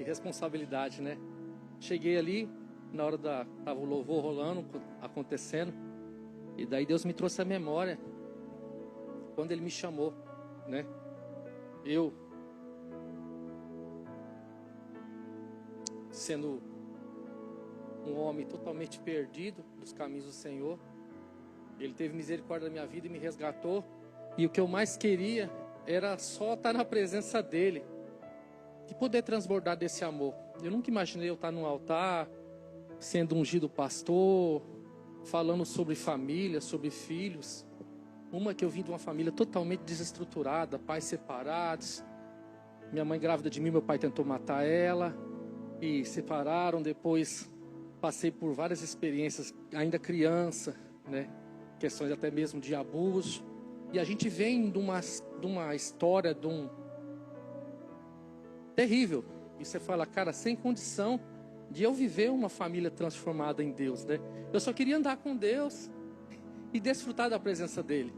responsabilidade, né? Cheguei ali, na hora tava o louvor rolando, acontecendo. E daí Deus me trouxe a memória. Quando Ele me chamou, né? Eu, sendo um homem totalmente perdido dos caminhos do Senhor, Ele teve misericórdia da minha vida e me resgatou. E o que eu mais queria era só estar na presença dEle e poder transbordar desse amor. Eu nunca imaginei eu estar num altar, sendo ungido pastor, falando sobre família, sobre filhos. Uma que eu vim de uma família totalmente desestruturada, pais separados. Minha mãe grávida de mim, meu pai tentou matar ela e separaram. Depois passei por várias experiências, ainda criança, né? Questões até mesmo de abuso. E a gente vem de uma história terrível. E você fala, cara, sem condição de eu viver uma família transformada em Deus, né? Eu só queria andar com Deus e desfrutar da presença dEle.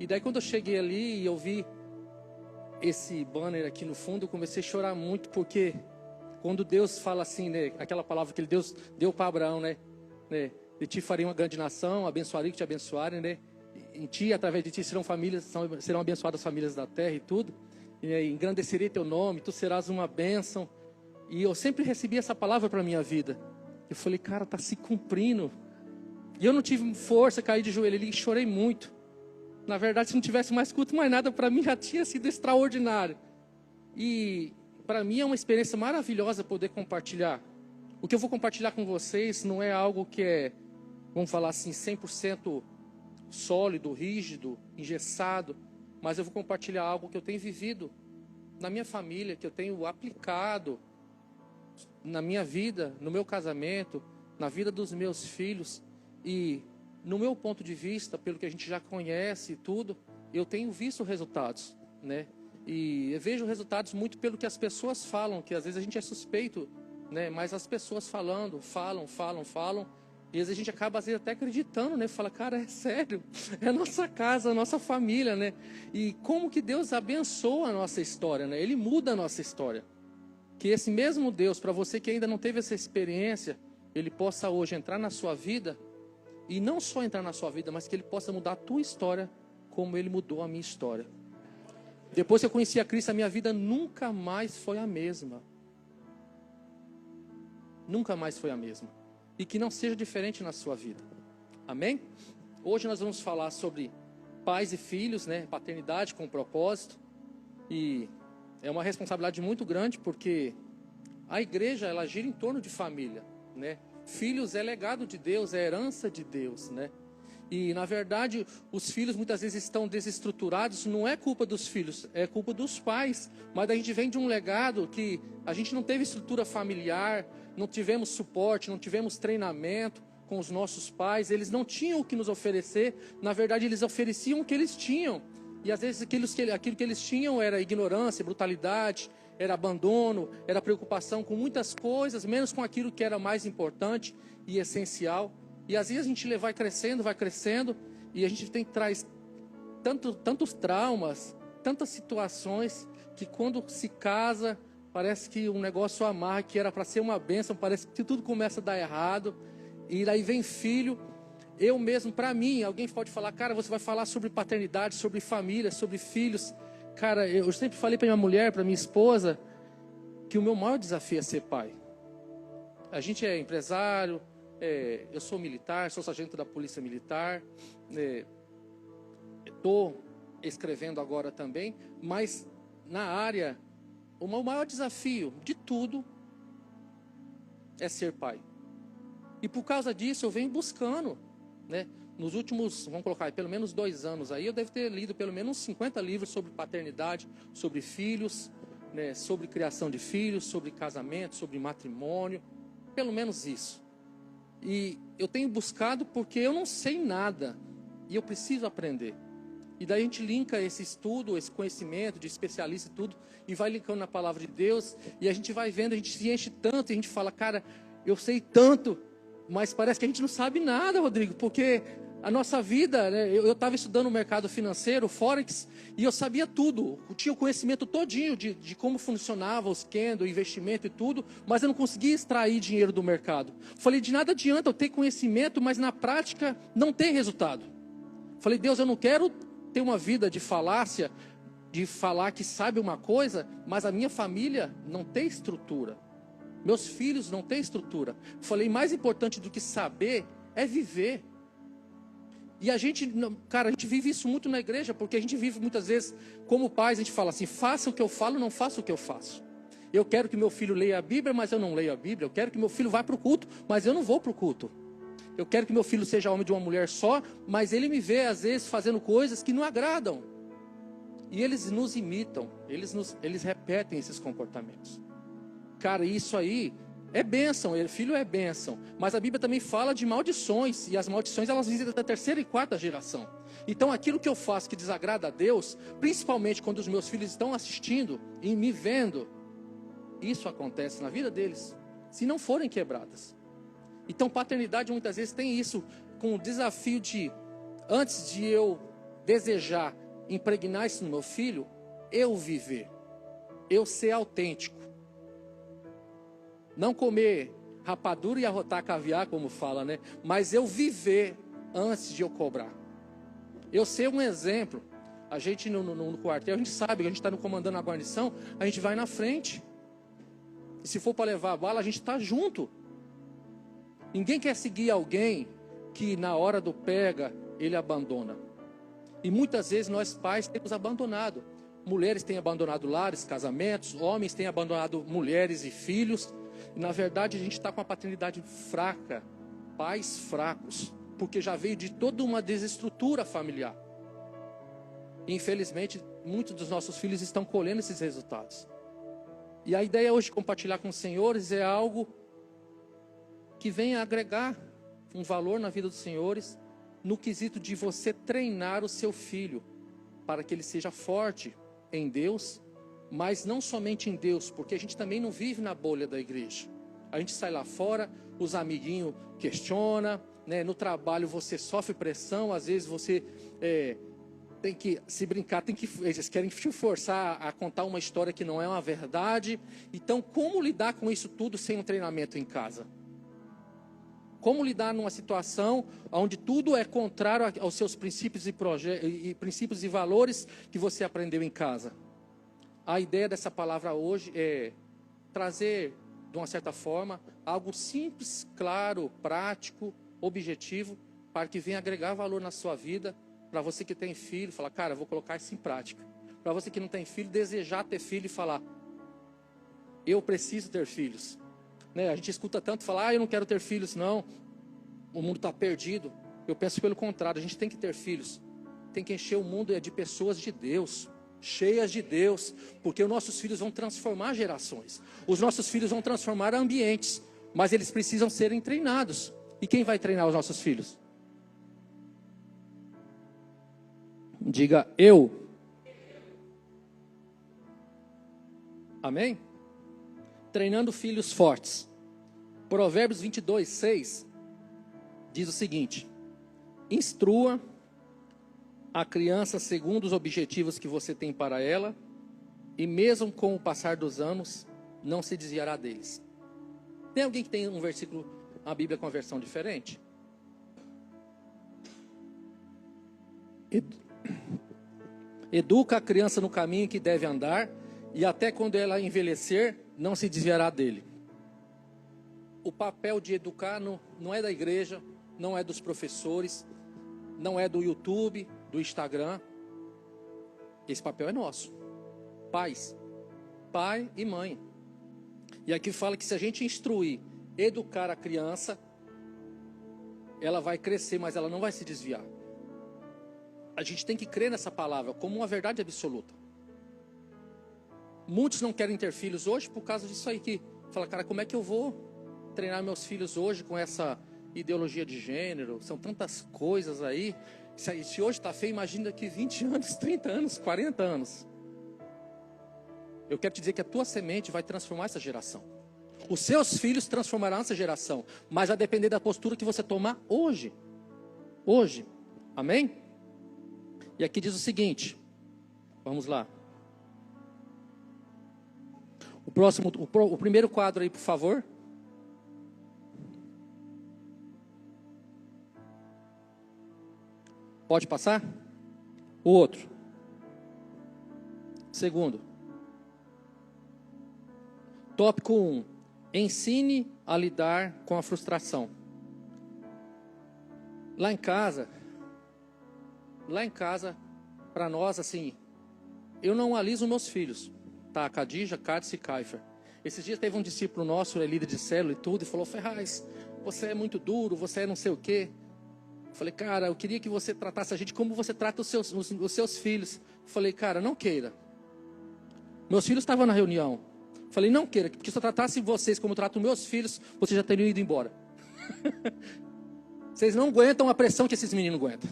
E daí quando eu cheguei ali e eu vi esse banner aqui no fundo, eu comecei a chorar muito, porque quando Deus fala assim, né? Aquela palavra que Deus deu para Abraão, né? De ti farei uma grande nação, abençoarei que te abençoarem, né? Em ti, através de ti, serão abençoadas as famílias da terra e tudo. E engrandecerei teu nome, tu serás uma bênção. E eu sempre recebi essa palavra para a minha vida. Eu falei, cara, está se cumprindo. E eu não tive força, caí de joelho ali e chorei muito. Na verdade, se não tivesse mais culto, mais nada, para mim já tinha sido extraordinário. E para mim é uma experiência maravilhosa poder compartilhar. O que eu vou compartilhar com vocês não é algo que é, vamos falar assim, 100% sólido, rígido, engessado. Mas eu vou compartilhar algo que eu tenho vivido na minha família, que eu tenho aplicado na minha vida, no meu casamento, na vida dos meus filhos. E no meu ponto de vista, pelo que a gente já conhece e tudo, eu tenho visto resultados, né? E eu vejo resultados muito pelo que as pessoas falam, que às vezes a gente é suspeito, né? Mas as pessoas falam. E às vezes a gente acaba às vezes até acreditando, né? Fala, cara, é sério, é a nossa casa, a nossa família, né? E como que Deus abençoa a nossa história, né? Ele muda a nossa história. Que esse mesmo Deus, para você que ainda não teve essa experiência, Ele possa hoje entrar na sua vida, e não só entrar na sua vida, mas que Ele possa mudar a tua história, como Ele mudou a minha história. Depois que eu conheci a Cristo, a minha vida nunca mais foi a mesma. Nunca mais foi a mesma. E que não seja diferente na sua vida. Amém? Hoje nós vamos falar sobre pais e filhos, né? Paternidade com propósito. E é uma responsabilidade muito grande, porque a igreja, ela gira em torno de família, né? Filhos é legado de Deus, é herança de Deus, né? E na verdade, os filhos muitas vezes estão desestruturados, não é culpa dos filhos, é culpa dos pais. Mas a gente vem de um legado que a gente não teve estrutura familiar, não tivemos suporte, não tivemos treinamento com os nossos pais. Eles não tinham o que nos oferecer, na verdade eles ofereciam o que eles tinham. E às vezes aquilo que eles tinham era ignorância, brutalidade, era abandono, era preocupação com muitas coisas, menos com aquilo que era mais importante e essencial. E às vezes a gente vai crescendo, e a gente traz tantos traumas, tantas situações, que quando se casa, parece que um negócio amarra, que era para ser uma bênção, parece que tudo começa a dar errado. E daí vem filho. Eu mesmo, para mim, alguém pode falar, cara, você vai falar sobre paternidade, sobre família, sobre filhos. Cara, eu sempre falei para minha mulher, para minha esposa, que o meu maior desafio é ser pai. A gente é empresário, eu sou militar, sou sargento da Polícia Militar, estou escrevendo agora também, mas na área, o maior desafio de tudo é ser pai. E por causa disso eu venho buscando, né? Nos últimos, vamos colocar aí, pelo menos 2 anos aí, eu devo ter lido pelo menos 50 livros sobre paternidade, sobre filhos, né? Sobre criação de filhos, sobre casamento, sobre matrimônio, pelo menos isso. E eu tenho buscado porque eu não sei nada e eu preciso aprender. E daí a gente linka esse estudo, esse conhecimento de especialista e tudo, e vai linkando na palavra de Deus, e a gente vai vendo, a gente se enche tanto, e a gente fala, cara, eu sei tanto, mas parece que a gente não sabe nada, Rodrigo, porque A nossa vida, né? Eu estava estudando o mercado financeiro, Forex, e eu sabia tudo. Eu tinha o conhecimento todinho de como funcionava os candles, o investimento e tudo, mas eu não conseguia extrair dinheiro do mercado. Falei, de nada adianta eu ter conhecimento, mas na prática não tem resultado. Falei, Deus, eu não quero ter uma vida de falácia, de falar que sabe uma coisa, mas a minha família não tem estrutura. Meus filhos não têm estrutura. Falei, mais importante do que saber é viver. E a gente, cara, a gente vive isso muito na igreja, porque a gente vive muitas vezes, como pais, a gente fala assim, faça o que eu falo, não faça o que eu faço. Eu quero que meu filho leia a Bíblia, mas eu não leio a Bíblia. Eu quero que meu filho vá para o culto, mas eu não vou para o culto. Eu quero que meu filho seja homem de uma mulher só, mas ele me vê, às vezes, fazendo coisas que não agradam. E eles nos imitam, eles repetem esses comportamentos. Cara, isso aí é bênção, filho é bênção. Mas a Bíblia também fala de maldições. E as maldições, elas visitam da terceira e quarta geração. Então, aquilo que eu faço que desagrada a Deus, principalmente quando os meus filhos estão assistindo e me vendo, isso acontece na vida deles, se não forem quebradas. Então, paternidade muitas vezes tem isso, com o desafio de, antes de eu desejar impregnar isso no meu filho, eu viver, eu ser autêntico. Não comer rapadura e arrotar caviar, como fala, né? Mas eu viver antes de eu cobrar. Eu ser um exemplo. A gente no quartel, a gente sabe que a gente está comandando a guarnição, a gente vai na frente. E se for para levar a bala, a gente está junto. Ninguém quer seguir alguém que na hora do pega, ele abandona. E muitas vezes nós pais temos abandonado. Mulheres têm abandonado lares, casamentos, homens têm abandonado mulheres e filhos. E, na verdade, a gente está com a paternidade fraca, pais fracos, porque já veio de toda uma desestrutura familiar. E, infelizmente, muitos dos nossos filhos estão colhendo esses resultados. E a ideia hoje de compartilhar com os senhores é algo que venha agregar um valor na vida dos senhores, no quesito de você treinar o seu filho, para que ele seja forte em Deus, mas não somente em Deus, porque a gente também não vive na bolha da igreja. A gente sai lá fora, os amiguinhos questionam, né? No trabalho você sofre pressão, às vezes você tem que se brincar, eles querem te forçar a contar uma história que não é uma verdade. Então, como lidar com isso tudo sem um treinamento em casa? Como lidar numa situação onde tudo é contrário aos seus princípios princípios e valores que você aprendeu em casa? A ideia dessa palavra hoje é trazer, de uma certa forma, algo simples, claro, prático, objetivo, para que venha agregar valor na sua vida. Para você que tem filho, falar, cara, eu vou colocar isso em prática. Para você que não tem filho, desejar ter filho e falar, eu preciso ter filhos. Né? A gente escuta tanto falar, eu não quero ter filhos, não. O mundo está perdido. Eu penso pelo contrário, a gente tem que ter filhos. Tem que encher o mundo de pessoas de Deus, cheias de Deus, porque os nossos filhos vão transformar gerações. Os nossos filhos vão transformar ambientes, mas eles precisam serem treinados. E quem vai treinar os nossos filhos? Diga eu. Amém? Treinando filhos fortes. Provérbios 22, 6 diz o seguinte: instrua a criança segundo os objetivos que você tem para ela, e mesmo com o passar dos anos, não se desviará deles. Tem alguém que tem um versículo, a Bíblia com uma versão diferente? Educa a criança no caminho que deve andar, e até quando ela envelhecer, não se desviará dele. O papel de educar não é da igreja, não é dos professores, não é do YouTube, do Instagram. Esse papel é nosso. Pais, pai e mãe. E aqui fala que se a gente instruir, educar a criança, ela vai crescer, mas ela não vai se desviar. A gente tem que crer nessa palavra como uma verdade absoluta. Muitos não querem ter filhos hoje por causa disso aí que fala, cara, como é que eu vou treinar meus filhos hoje com essa ideologia de gênero? São tantas coisas aí. Se hoje está feio, imagina daqui 20 anos, 30 anos, 40 anos. Eu quero te dizer que a tua semente vai transformar essa geração. Os seus filhos transformarão essa geração, mas vai depender da postura que você tomar hoje. Hoje. Amém? E aqui diz o seguinte, vamos lá. O primeiro quadro aí, por favor. Pode passar? O outro. Segundo. Tópico 1. Ensine a lidar com a frustração. Lá em casa, para nós, assim, eu não aliso meus filhos. Tá, Khadija, Katz e Kaifer. Esses dias teve um discípulo nosso, líder de célula e tudo, e falou: Ferraz, você é muito duro, você é não sei o quê. Eu falei: cara, eu queria que você tratasse a gente como você trata os seus filhos. Eu falei: cara, não queira. Meus filhos estavam na reunião. Eu falei: não queira, porque se eu tratasse vocês como eu trato meus filhos, vocês já teriam ido embora. Vocês não aguentam a pressão que esses meninos aguentam.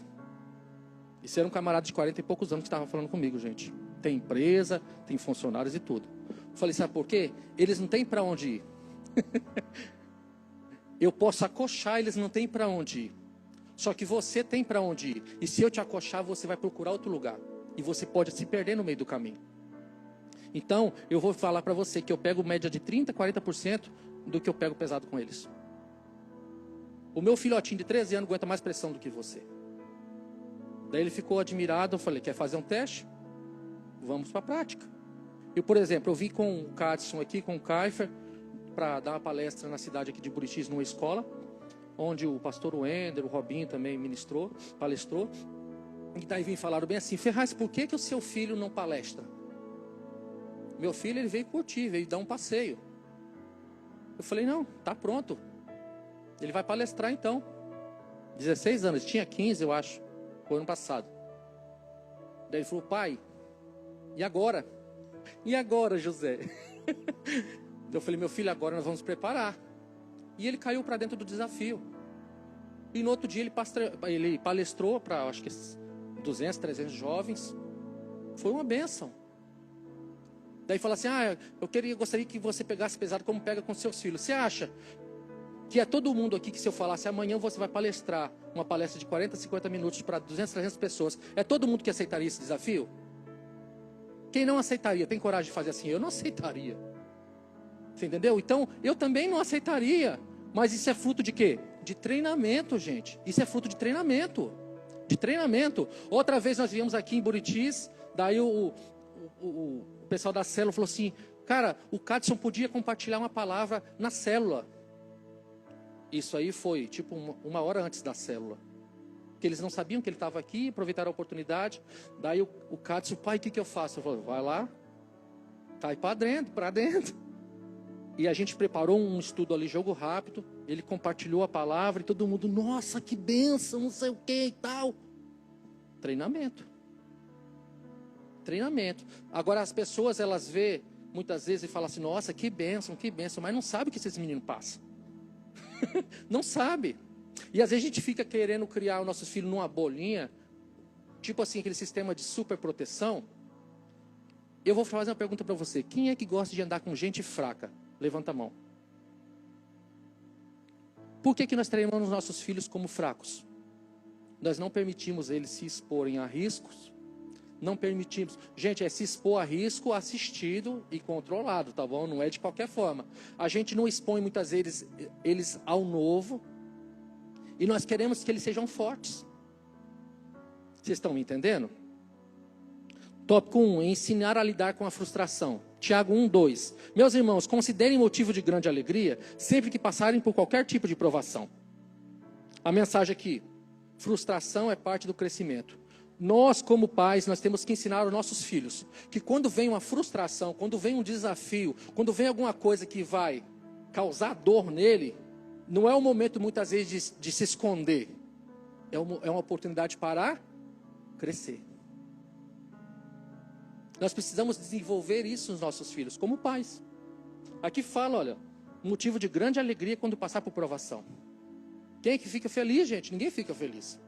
Isso era um camarada de 40 e poucos anos que estava falando comigo, gente. Tem empresa, tem funcionários e tudo. Eu falei: sabe por quê? Eles não têm para onde ir. Eu posso acochar, eles não têm para onde ir. Só que você tem para onde ir. E se eu te acochar, você vai procurar outro lugar. E você pode se perder no meio do caminho. Então, eu vou falar para você que eu pego média de 30%, 40% do que eu pego pesado com eles. O meu filhotinho de 13 anos aguenta mais pressão do que você. Daí ele ficou admirado, eu falei: quer fazer um teste? Vamos para a prática. E, por exemplo, eu vim com o Cadson aqui, com o Kaifer, para dar uma palestra na cidade aqui de Buritis, numa escola, onde o pastor Wender, o Robinho também palestrou. E daí vim falaram bem assim: Ferraz, por que o seu filho não palestra? Meu filho, ele veio curtir, veio dar um passeio. Eu falei: não, tá pronto. Ele vai palestrar então. 16 anos, tinha 15 eu acho, foi ano passado. Daí ele falou: pai, e agora? E agora, José? Eu falei: meu filho, agora nós vamos preparar. E ele caiu para dentro do desafio. E no outro dia ele palestrou para, acho que 200, 300 jovens. Foi uma bênção. Daí fala assim: gostaria que você pegasse pesado como pega com seus filhos. Você acha que é todo mundo aqui que, se eu falasse amanhã você vai palestrar uma palestra de 40, 50 minutos para 200, 300 pessoas, é todo mundo que aceitaria esse desafio? Quem não aceitaria? Tem coragem de fazer assim? Eu não aceitaria. Você entendeu? Então, eu também não aceitaria. Mas isso é fruto de quê? De treinamento, gente. Isso é fruto de treinamento. De treinamento. Outra vez nós viemos aqui em Buritis, daí o pessoal da célula falou assim: cara, o Cadson podia compartilhar uma palavra na célula. Isso aí foi tipo uma hora antes da célula. Porque eles não sabiam que ele estava aqui, aproveitaram a oportunidade. Daí o Cadson: pai, o que eu faço? Eu falei: vai lá, cai para dentro. E a gente preparou um estudo ali, jogo rápido. Ele compartilhou a palavra e todo mundo: nossa, que bênção, não sei o que e tal. Treinamento. Treinamento. Agora as pessoas, elas vê muitas vezes e falam assim: nossa, que bênção, mas não sabe o que esses meninos passam. Não sabe. E às vezes a gente fica querendo criar os nossos filhos numa bolinha, tipo assim, aquele sistema de super proteção. Eu vou fazer uma pergunta para você: quem é que gosta de andar com gente fraca? Levanta a mão. Por que nós treinamos os nossos filhos como fracos? Nós não permitimos eles se exporem a riscos. Não permitimos. Gente, é se expor a risco assistido e controlado, tá bom? Não é de qualquer forma. A gente não expõe muitas vezes eles ao novo. E nós queremos que eles sejam fortes. Vocês estão me entendendo? Tópico 1. Ensinar a lidar com a frustração. Tiago 1:2. Meus irmãos, considerem motivo de grande alegria sempre que passarem por qualquer tipo de provação. A mensagem aqui: frustração é parte do crescimento. Nós, como pais, nós temos que ensinar aos nossos filhos que quando vem uma frustração, quando vem um desafio, quando vem alguma coisa que vai causar dor nele, não é o momento muitas vezes de se esconder. É uma oportunidade para crescer. Nós precisamos desenvolver isso nos nossos filhos, como pais. Aqui fala, olha, motivo de grande alegria quando passar por provação. Quem é que fica feliz, gente? Ninguém fica feliz.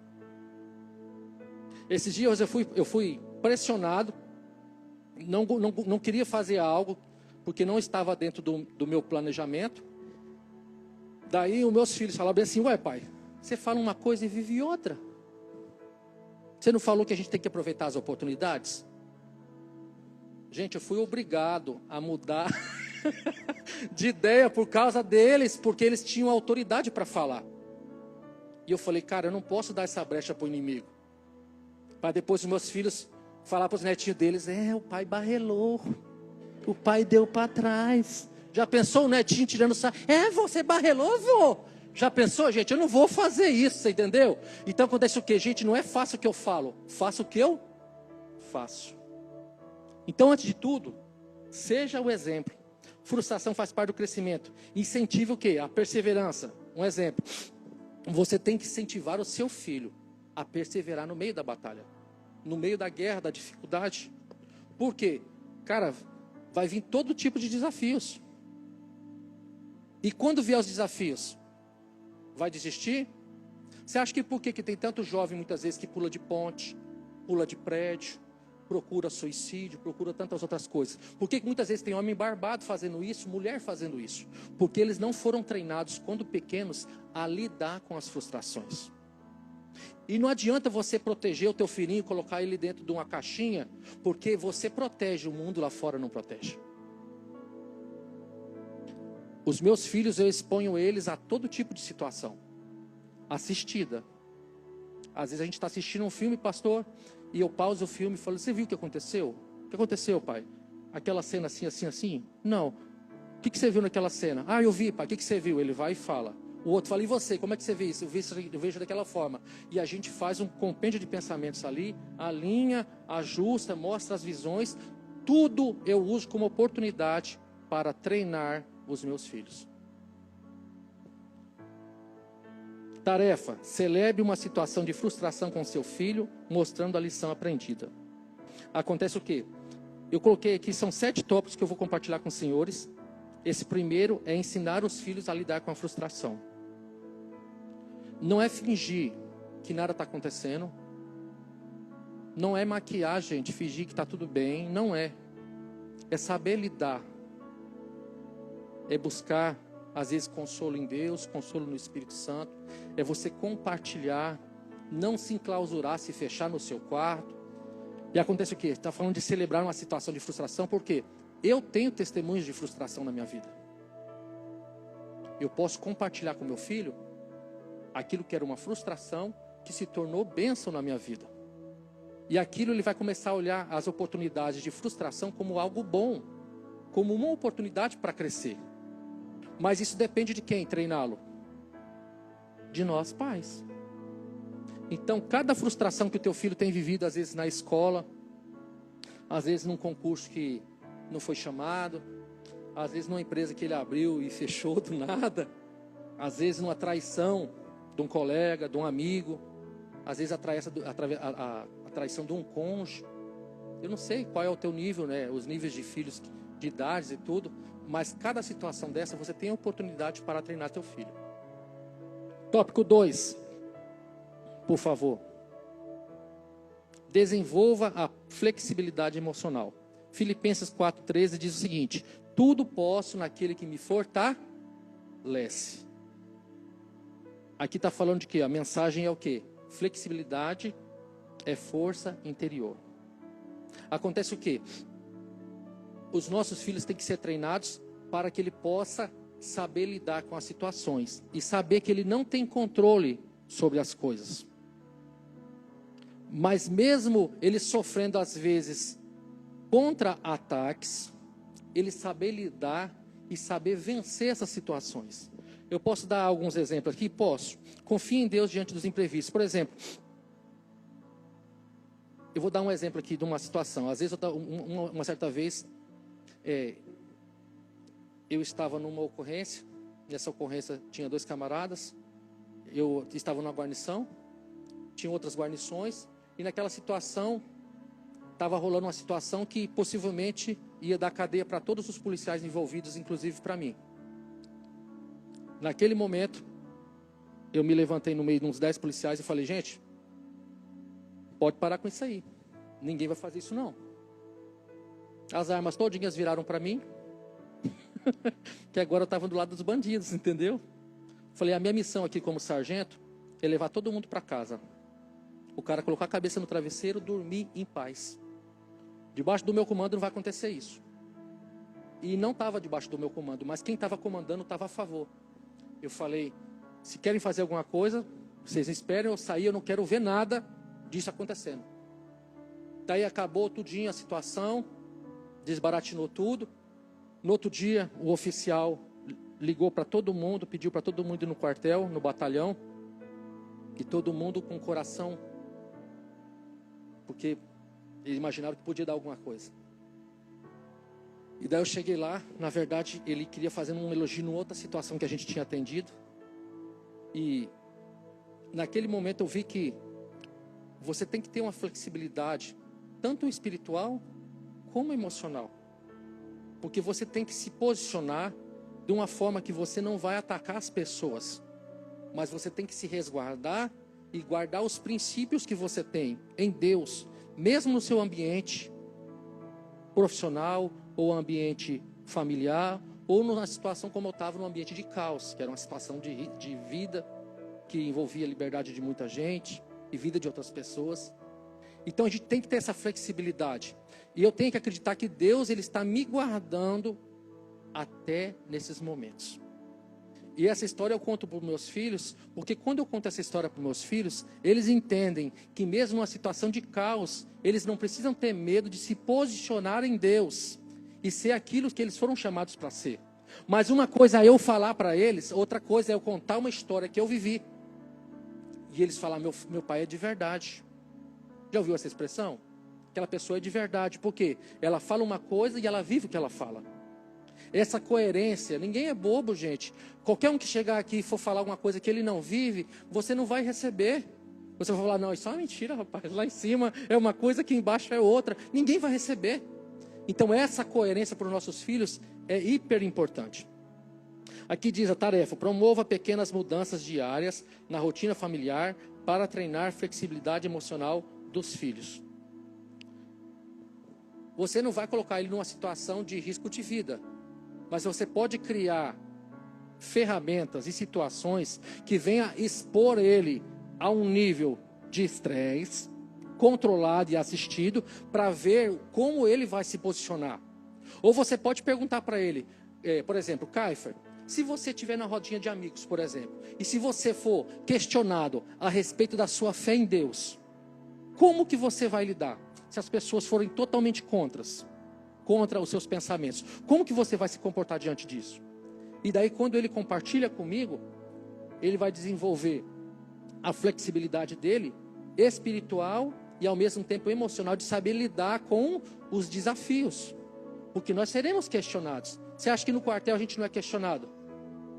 Esses dias eu fui pressionado, não queria fazer algo, porque não estava dentro do meu planejamento. Daí os meus filhos falaram bem assim: ué pai, você fala uma coisa e vive outra. Você não falou que a gente tem que aproveitar as oportunidades? Gente, eu fui obrigado a mudar de ideia por causa deles, porque eles tinham autoridade para falar. E eu falei, cara, eu não posso dar essa brecha para o inimigo. Para depois os meus filhos falar para os netinhos deles, o pai barrelou, o pai deu para trás. Já pensou o netinho tirando sarro? Você barrelou, vô? Já pensou, gente? Eu não vou fazer isso, você entendeu? Então acontece o quê? Gente, não é faça o que eu falo, faça o que eu faço. Então, antes de tudo, seja o exemplo. Frustração faz parte do crescimento. Incentive o quê? A perseverança. Um exemplo. Você tem que incentivar o seu filho a perseverar no meio da batalha. No meio da guerra, da dificuldade. Por quê? Cara, vai vir todo tipo de desafios. E quando vier os desafios, vai desistir? Você acha que por que tem tanto jovem muitas vezes que pula de ponte, pula de prédio, procura suicídio, procura tantas outras coisas? Por que muitas vezes tem homem barbado fazendo isso, mulher fazendo isso? Porque eles não foram treinados, quando pequenos, a lidar com as frustrações. E não adianta você proteger o teu filhinho, colocar ele dentro de uma caixinha, porque você protege, o mundo lá fora não protege. Os meus filhos, eu exponho eles a todo tipo de situação assistida. Às vezes a gente está assistindo um filme, pastor, e eu pauso o filme e falo, você viu o que aconteceu? O que aconteceu, pai? Aquela cena assim, assim, assim? Não. O que você viu naquela cena? Eu vi, pai. O que você viu? Ele vai e fala. O outro fala, e você? Como é que você vê isso? Eu vejo daquela forma. E a gente faz um compêndio de pensamentos ali, alinha, ajusta, mostra as visões. Tudo eu uso como oportunidade para treinar os meus filhos. Tarefa: celebre uma situação de frustração com seu filho, mostrando a lição aprendida. Acontece o quê? Eu coloquei aqui, são 7 tópicos que eu vou compartilhar com os senhores. Esse primeiro é ensinar os filhos a lidar com a frustração. Não é fingir que nada está acontecendo. Não é maquiar, gente, fingir que está tudo bem. Não é. É saber lidar. É buscar, às vezes, consolo em Deus, consolo no Espírito Santo. É você compartilhar, não se enclausurar, se fechar no seu quarto. E acontece o quê? Está falando de celebrar uma situação de frustração, porque eu tenho testemunhos de frustração na minha vida. Eu posso compartilhar com meu filho aquilo que era uma frustração, que se tornou bênção na minha vida. E aquilo ele vai começar a olhar as oportunidades de frustração como algo bom, como uma oportunidade para crescer. Mas isso depende de quem treiná-lo? De nós, pais. Então, cada frustração que o teu filho tem vivido, às vezes na escola, às vezes num concurso que não foi chamado, às vezes numa empresa que ele abriu e fechou do nada, às vezes numa traição de um colega, de um amigo, às vezes a traição de um cônjuge. Eu não sei qual é o teu nível, né? Os níveis de filhos, de idades e tudo, mas cada situação dessa você tem a oportunidade para treinar teu filho. Tópico 2, por favor. Desenvolva a flexibilidade emocional. Filipenses 4,13 diz o seguinte: tudo posso naquele que me fortalece. Aqui está falando de quê? A mensagem é o quê? Flexibilidade é força interior. Acontece o quê? Os nossos filhos têm que ser treinados para que ele possa saber lidar com as situações e saber que ele não tem controle sobre as coisas. Mas mesmo ele sofrendo às vezes contra-ataques, ele saber lidar e saber vencer essas situações. Eu posso dar alguns exemplos aqui? Posso. Confie em Deus diante dos imprevistos. Por exemplo, eu vou dar um exemplo aqui de uma situação. Às vezes, uma certa vez, eu estava numa ocorrência. Nessa ocorrência tinha 2 camaradas. Eu estava numa guarnição. Tinha outras guarnições. E naquela situação, estava rolando uma situação que possivelmente ia dar cadeia para todos os policiais envolvidos, inclusive para mim. Naquele momento, eu me levantei no meio de uns 10 policiais e falei: gente, pode parar com isso aí. Ninguém vai fazer isso não. As armas todinhas viraram para mim. Que agora eu estava do lado dos bandidos, entendeu? Falei, a minha missão aqui como sargento é levar todo mundo para casa. o cara colocar a cabeça no travesseiro, dormir em paz. Debaixo do meu comando não vai acontecer isso. E não estava debaixo do meu comando, mas quem estava comandando estava a favor. Eu falei, se querem fazer alguma coisa, vocês esperem eu sair, eu não quero ver nada disso acontecendo. Daí acabou tudinho a situação, desbaratinou tudo. No outro dia, o oficial ligou para todo mundo, pediu para todo mundo ir no quartel, no batalhão, e todo mundo com o coração, porque eles imaginaram que podia dar alguma coisa. E daí eu cheguei lá, na verdade, ele queria fazer um elogio em outra situação que a gente tinha atendido. E naquele momento eu vi que você tem que ter uma flexibilidade, tanto espiritual como emocional. Porque você tem que se posicionar de uma forma que você não vai atacar as pessoas, mas você tem que se resguardar e guardar os princípios que você tem em Deus, mesmo no seu ambiente profissional, ou ambiente familiar, ou numa situação como eu estava, num ambiente de caos, que era uma situação de vida, que envolvia a liberdade de muita gente, e vida de outras pessoas. Então a gente tem que ter essa flexibilidade, e eu tenho que acreditar que Deus, Ele está me guardando até nesses momentos. E essa história eu conto para os meus filhos, porque quando eu conto essa história para os meus filhos, eles entendem que mesmo numa situação de caos, eles não precisam ter medo de se posicionar em Deus e ser aquilo que eles foram chamados para ser. Mas uma coisa é eu falar para eles, outra coisa é eu contar uma história que eu vivi. E eles falam, meu pai é de verdade. Já ouviu essa expressão? Aquela pessoa é de verdade, porque ela fala uma coisa e ela vive o que ela fala. Essa coerência, ninguém é bobo, gente. Qualquer um que chegar aqui e for falar alguma coisa que ele não vive, você não vai receber. Você vai falar, não, isso é uma mentira, rapaz. Lá em cima é uma coisa, aqui embaixo é outra. Ninguém vai receber. Então essa coerência para os nossos filhos é hiper importante. Aqui diz a tarefa, promova pequenas mudanças diárias na rotina familiar para treinar flexibilidade emocional dos filhos. Você não vai colocar ele numa situação de risco de vida, mas você pode criar ferramentas e situações que venham expor ele a um nível de estresse, controlado e assistido, para ver como ele vai se posicionar. Ou você pode perguntar para ele, por exemplo, Kaifer, se você estiver na rodinha de amigos, por exemplo, e se você for questionado a respeito da sua fé em Deus, como que você vai lidar? Se as pessoas forem totalmente contra os seus pensamentos, como que você vai se comportar diante disso? E daí quando ele compartilha comigo, ele vai desenvolver a flexibilidade dele, espiritual e ao mesmo tempo emocional, de saber lidar com os desafios. Porque nós seremos questionados. Você acha que no quartel a gente não é questionado?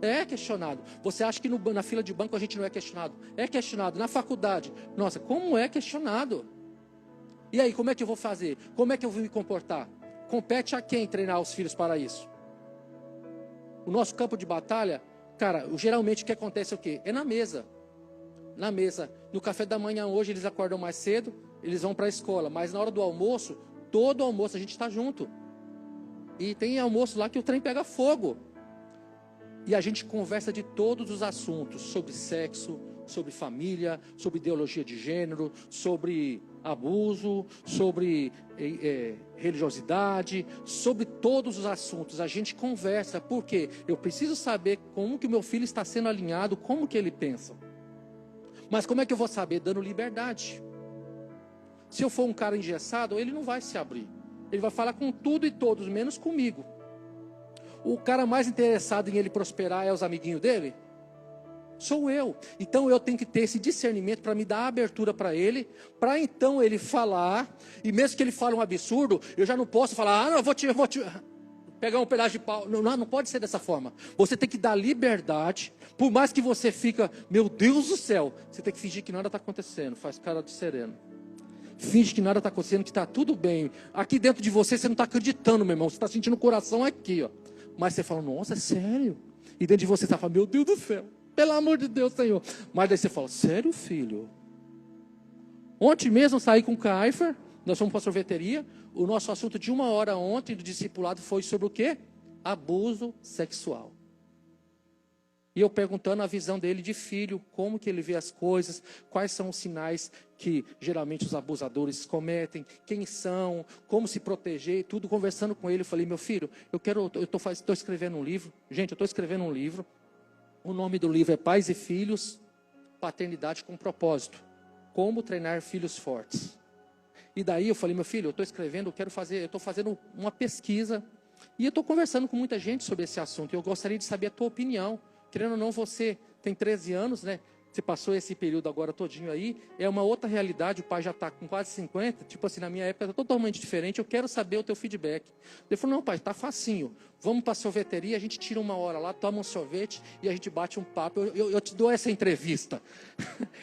É questionado. Você acha que na fila de banco a gente não é questionado? É questionado. Na faculdade, nossa, como é questionado? E aí, como é que eu vou fazer? Como é que eu vou me comportar? Compete a quem treinar os filhos para isso? O nosso campo de batalha, cara, geralmente o que acontece é o quê? É na mesa. Na mesa. No café da manhã hoje eles acordam mais cedo, eles vão para a escola. Mas na hora do almoço, todo almoço a gente está junto. E tem almoço lá que o trem pega fogo. E a gente conversa de todos os assuntos. Sobre sexo, sobre família, sobre ideologia de gênero, sobre abuso, sobre religiosidade, sobre todos os assuntos. A gente conversa, porque eu preciso saber como que o meu filho está sendo alinhado, como que ele pensa. Mas como é que eu vou saber? Dando liberdade. Se eu for um cara engessado, ele não vai se abrir. Ele vai falar com tudo e todos, menos comigo. O cara mais interessado em ele prosperar é os amiguinhos dele? Sou eu. Então eu tenho que ter esse discernimento para me dar a abertura para ele, para então ele falar, e mesmo que ele fale um absurdo, eu já não posso falar, não, vou te pegar um pedaço de pau. Não, não pode ser dessa forma. Você tem que dar liberdade, por mais que você fica, meu Deus do céu, você tem que fingir que nada está acontecendo, faz cara de sereno. Finge que nada está acontecendo, que está tudo bem. Aqui dentro de você, você não está acreditando, meu irmão, você está sentindo o coração aqui, ó. Mas você fala, nossa, é sério? E dentro de você, você está falando, meu Deus do céu. Pelo amor de Deus, Senhor. Mas daí você fala, sério, filho? Ontem mesmo eu saí com o Kaifer, nós fomos para a sorveteria. O nosso assunto de 1 hora ontem do discipulado foi sobre o quê? Abuso sexual. E eu perguntando a visão dele de filho, como que ele vê as coisas, quais são os sinais que geralmente os abusadores cometem, quem são, como se proteger, tudo conversando com ele. Eu falei, meu filho, eu estou escrevendo um livro. Gente, eu estou escrevendo um livro. O nome do livro é Pais e Filhos, Paternidade com Propósito. Como treinar filhos fortes. E daí eu falei, meu filho, eu estou escrevendo, eu estou fazendo uma pesquisa. E eu estou conversando com muita gente sobre esse assunto. E eu gostaria de saber a tua opinião. Querendo ou não, você tem 13 anos, né? Você passou esse período agora todinho aí. É uma outra realidade, o pai já está com quase 50. Tipo assim, na minha época era totalmente diferente. Eu quero saber o teu feedback. Ele falou, não pai, está facinho. Vamos para a sorveteria, a gente tira uma hora lá, toma um sorvete e a gente bate um papo. Eu te dou essa entrevista.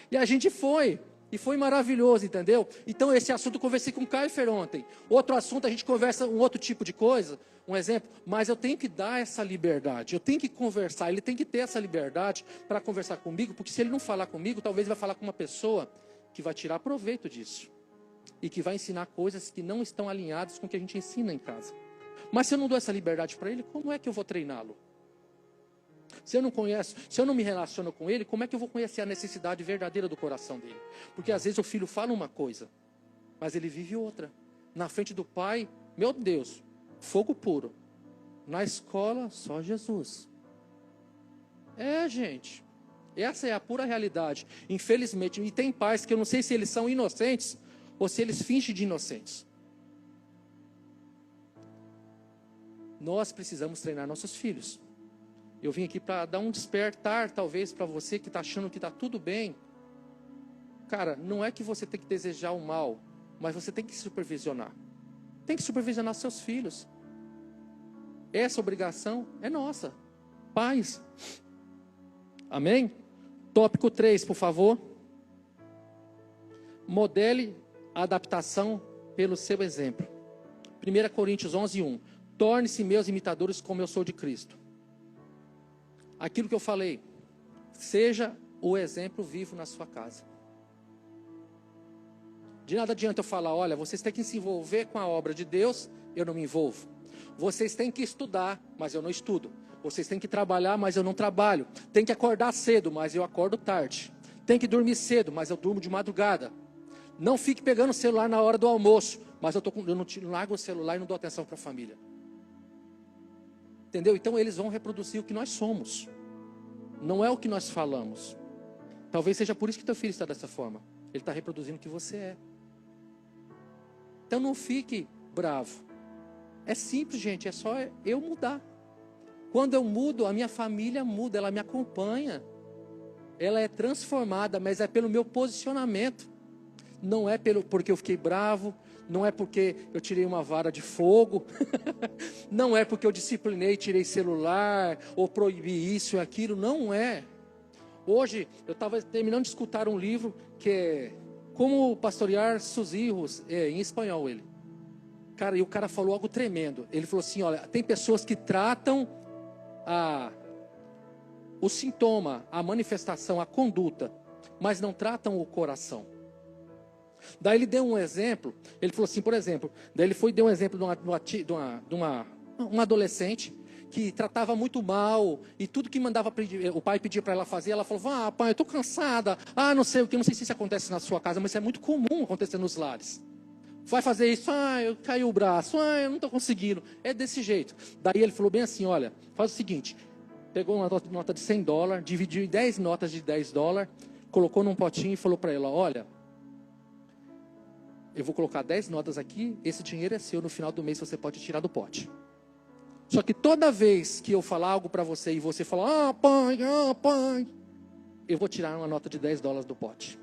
E a gente foi. E foi maravilhoso, entendeu? Então esse assunto eu conversei com o Kaifer ontem. Outro assunto a gente conversa um outro tipo de coisa, um exemplo. Mas eu tenho que dar essa liberdade, eu tenho que conversar. Ele tem que ter essa liberdade para conversar comigo, porque se ele não falar comigo, talvez vai falar com uma pessoa que vai tirar proveito disso. E que vai ensinar coisas que não estão alinhadas com o que a gente ensina em casa. Mas se eu não dou essa liberdade para ele, como é que eu vou treiná-lo? Se eu não conheço, se eu não me relaciono com ele, como é que eu vou conhecer a necessidade verdadeira do coração dele? Porque às vezes o filho fala uma coisa, mas ele vive outra. Na frente do pai, meu Deus, fogo puro. Na escola, só Jesus. Gente, essa é a pura realidade. Infelizmente, e tem pais que eu não sei se eles são inocentes ou se eles fingem de inocentes. Nós precisamos treinar nossos filhos. Eu vim aqui para dar um despertar, talvez, para você que está achando que está tudo bem. Cara, não é que você tem que desejar o mal, mas você tem que supervisionar. Tem que supervisionar seus filhos. Essa obrigação é nossa. Pais. Amém? Tópico 3, por favor. Modele a adaptação pelo seu exemplo. 1 Coríntios 11:1. Torne-se meus imitadores como eu sou de Cristo. Aquilo que eu falei, seja o exemplo vivo na sua casa. De nada adianta eu falar, olha, vocês têm que se envolver com a obra de Deus, eu não me envolvo. Vocês têm que estudar, mas eu não estudo. Vocês têm que trabalhar, mas eu não trabalho. Tem que acordar cedo, mas eu acordo tarde. Tem que dormir cedo, mas eu durmo de madrugada. Não fique pegando o celular na hora do almoço, mas eu não largo o celular e não dou atenção para a família. Entendeu? Então eles vão reproduzir o que nós somos. Não é o que nós falamos. Talvez seja por isso que teu filho está dessa forma. Ele está reproduzindo o que você é. Então não fique bravo. É simples, gente. É só eu mudar. Quando eu mudo, a minha família muda. Ela me acompanha. Ela é transformada, mas é pelo meu posicionamento. Não é porque eu fiquei bravo. Não é porque eu tirei uma vara de fogo. Não é porque eu disciplinei, tirei celular, ou proibi isso e aquilo. Não é. Hoje, eu estava terminando de escutar um livro que é Como Pastorear Seus Hijos, em espanhol ele. Cara, e o cara falou algo tremendo. Ele falou assim, olha, tem pessoas que tratam o sintoma, a manifestação, a conduta, mas não tratam o coração. Daí ele deu um exemplo, ele falou assim, por exemplo, daí ele deu um exemplo de uma adolescente que tratava muito mal, e tudo que mandava o pai pedia para ela fazer, ela falou, pai, eu estou cansada, não sei o que, não sei se isso acontece na sua casa, mas isso é muito comum acontecer nos lares. Vai fazer isso, eu caiu o braço, eu não estou conseguindo, é desse jeito. Daí ele falou bem assim, olha, faz o seguinte, pegou uma nota de $100, dividiu em 10 notas de $10, colocou num potinho e falou para ela, olha, eu vou colocar 10 notas aqui, esse dinheiro é seu, no final do mês você pode tirar do pote. Só que toda vez que eu falar algo para você e você falar, pai, eu vou tirar uma nota de $10 do pote.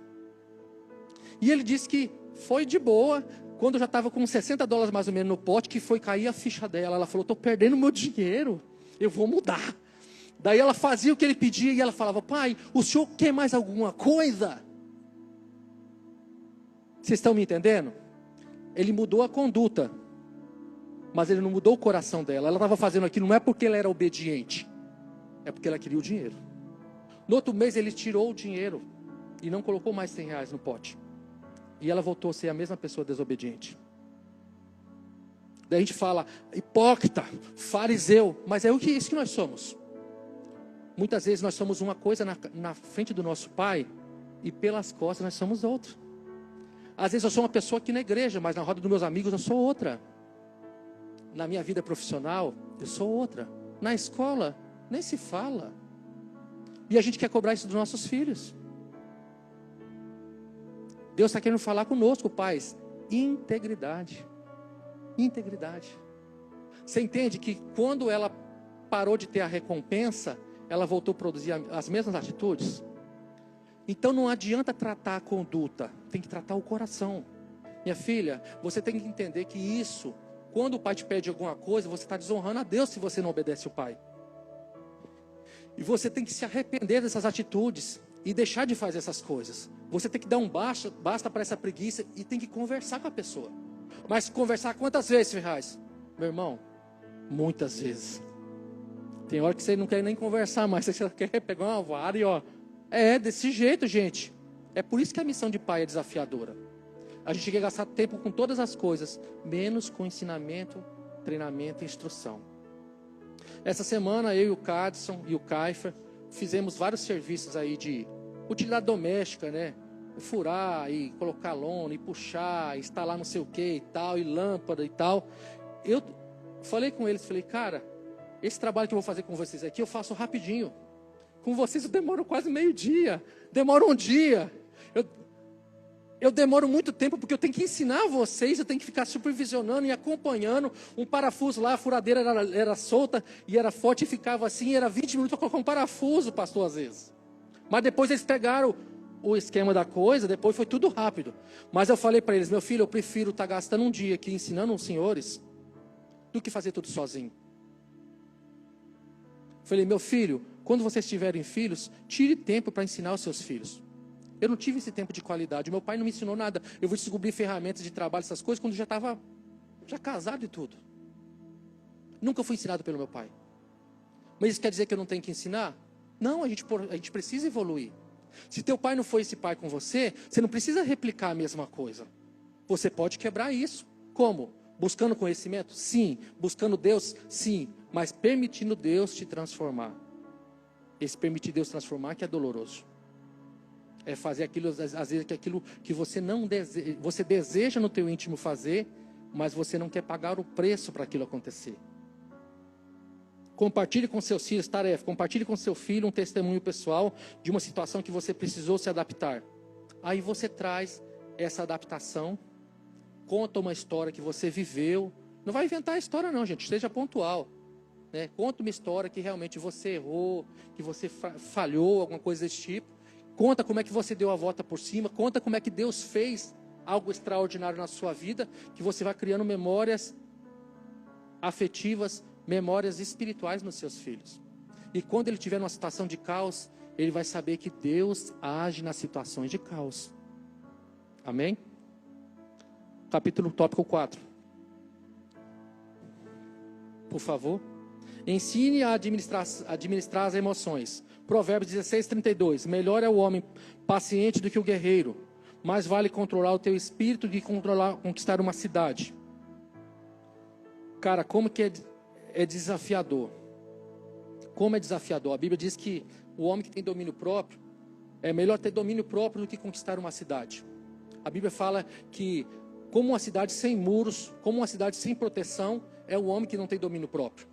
E ele disse que foi de boa, quando eu já estava com $60 mais ou menos no pote, que foi cair a ficha dela. Ela falou, estou perdendo meu dinheiro, eu vou mudar. Daí ela fazia o que ele pedia e ela falava, pai, o senhor quer mais alguma coisa? Vocês estão me entendendo? Ele mudou a conduta, mas ele não mudou o coração dela. Ela estava fazendo aquilo não é porque ela era obediente, é porque ela queria o dinheiro. No outro mês ele tirou o dinheiro e não colocou mais R$100 no pote. E ela voltou a ser a mesma pessoa desobediente. Daí a gente fala, hipócrita, fariseu, mas é isso que nós somos. Muitas vezes nós somos uma coisa na frente do nosso pai e pelas costas nós somos outra. Às vezes eu sou uma pessoa aqui na igreja, mas na roda dos meus amigos eu sou outra. Na minha vida profissional, eu sou outra. Na escola, nem se fala. E a gente quer cobrar isso dos nossos filhos. Deus está querendo falar conosco, pais. Integridade. Integridade. Você entende que quando ela parou de ter a recompensa, ela voltou a produzir as mesmas atitudes? Então não adianta tratar a conduta, tem que tratar o coração. Minha filha, você tem que entender que isso, quando o pai te pede alguma coisa, você está desonrando a Deus se você não obedece o pai. E você tem que se arrepender dessas atitudes e deixar de fazer essas coisas. Você tem que dar um basta para essa preguiça e tem que conversar com a pessoa. Mas conversar quantas vezes, Ferraz? Meu irmão, muitas vezes. Tem hora que você não quer nem conversar mais, você quer pegar uma vara e ó. É desse jeito, gente. É por isso que a missão de pai é desafiadora. A gente quer gastar tempo com todas as coisas, menos com ensinamento, treinamento e instrução. Essa semana eu e o Cadson e o Kaifer fizemos vários serviços aí de utilidade doméstica, né? Furar e colocar lona e puxar, instalar não sei o que e tal, e lâmpada e tal. Eu falei com eles, falei, cara, esse trabalho que eu vou fazer com vocês aqui eu faço rapidinho. Com vocês eu demoro quase meio-dia, demoro um dia. Eu demoro muito tempo porque eu tenho que ensinar vocês, eu tenho que ficar supervisionando e acompanhando. Um parafuso lá, a furadeira era solta e era forte e ficava assim, era 20 minutos para colocar um parafuso, pastor, às vezes. Mas depois eles pegaram o esquema da coisa, depois foi tudo rápido. Mas eu falei para eles, meu filho, eu prefiro estar gastando um dia aqui ensinando os senhores do que fazer tudo sozinho. Falei, meu filho, quando vocês tiverem filhos, tire tempo para ensinar os seus filhos. Eu não tive esse tempo de qualidade. Meu pai não me ensinou nada. Eu vou descobrir ferramentas de trabalho, essas coisas, quando já estava casado e tudo. Nunca fui ensinado pelo meu pai. Mas isso quer dizer que eu não tenho que ensinar? Não, a gente precisa evoluir. Se teu pai não foi esse pai com você, você não precisa replicar a mesma coisa. Você pode quebrar isso. Como? Buscando conhecimento? Sim. Buscando Deus? Sim. Mas permitindo Deus te transformar. Esse permitir Deus transformar que é doloroso. É fazer aquilo, às vezes, aquilo que você não deseja, você deseja no teu íntimo fazer, mas você não quer pagar o preço para aquilo acontecer. Compartilhe com seus filhos, tarefa, compartilhe com seu filho um testemunho pessoal de uma situação que você precisou se adaptar. Aí você traz essa adaptação, conta uma história que você viveu. Não vai inventar a história não, gente, seja pontual. Né? Conta uma história que realmente você errou, que você falhou, alguma coisa desse tipo. Conta como é que você deu a volta por cima. Conta como é que Deus fez algo extraordinário na sua vida. Que você vai criando memórias afetivas, memórias espirituais nos seus filhos. E quando ele tiver numa situação de caos, ele vai saber que Deus age nas situações de caos. Amém? Tópico 4. Por favor. Ensine a administrar as emoções. Provérbios 16:32. Melhor é o homem paciente do que o guerreiro. Mais vale controlar o teu espírito do que conquistar uma cidade. Cara, como que é desafiador. Como é desafiador. A Bíblia diz que o homem que tem domínio próprio, é melhor ter domínio próprio do que conquistar uma cidade. A Bíblia fala que como uma cidade sem muros, como uma cidade sem proteção, é o homem que não tem domínio próprio.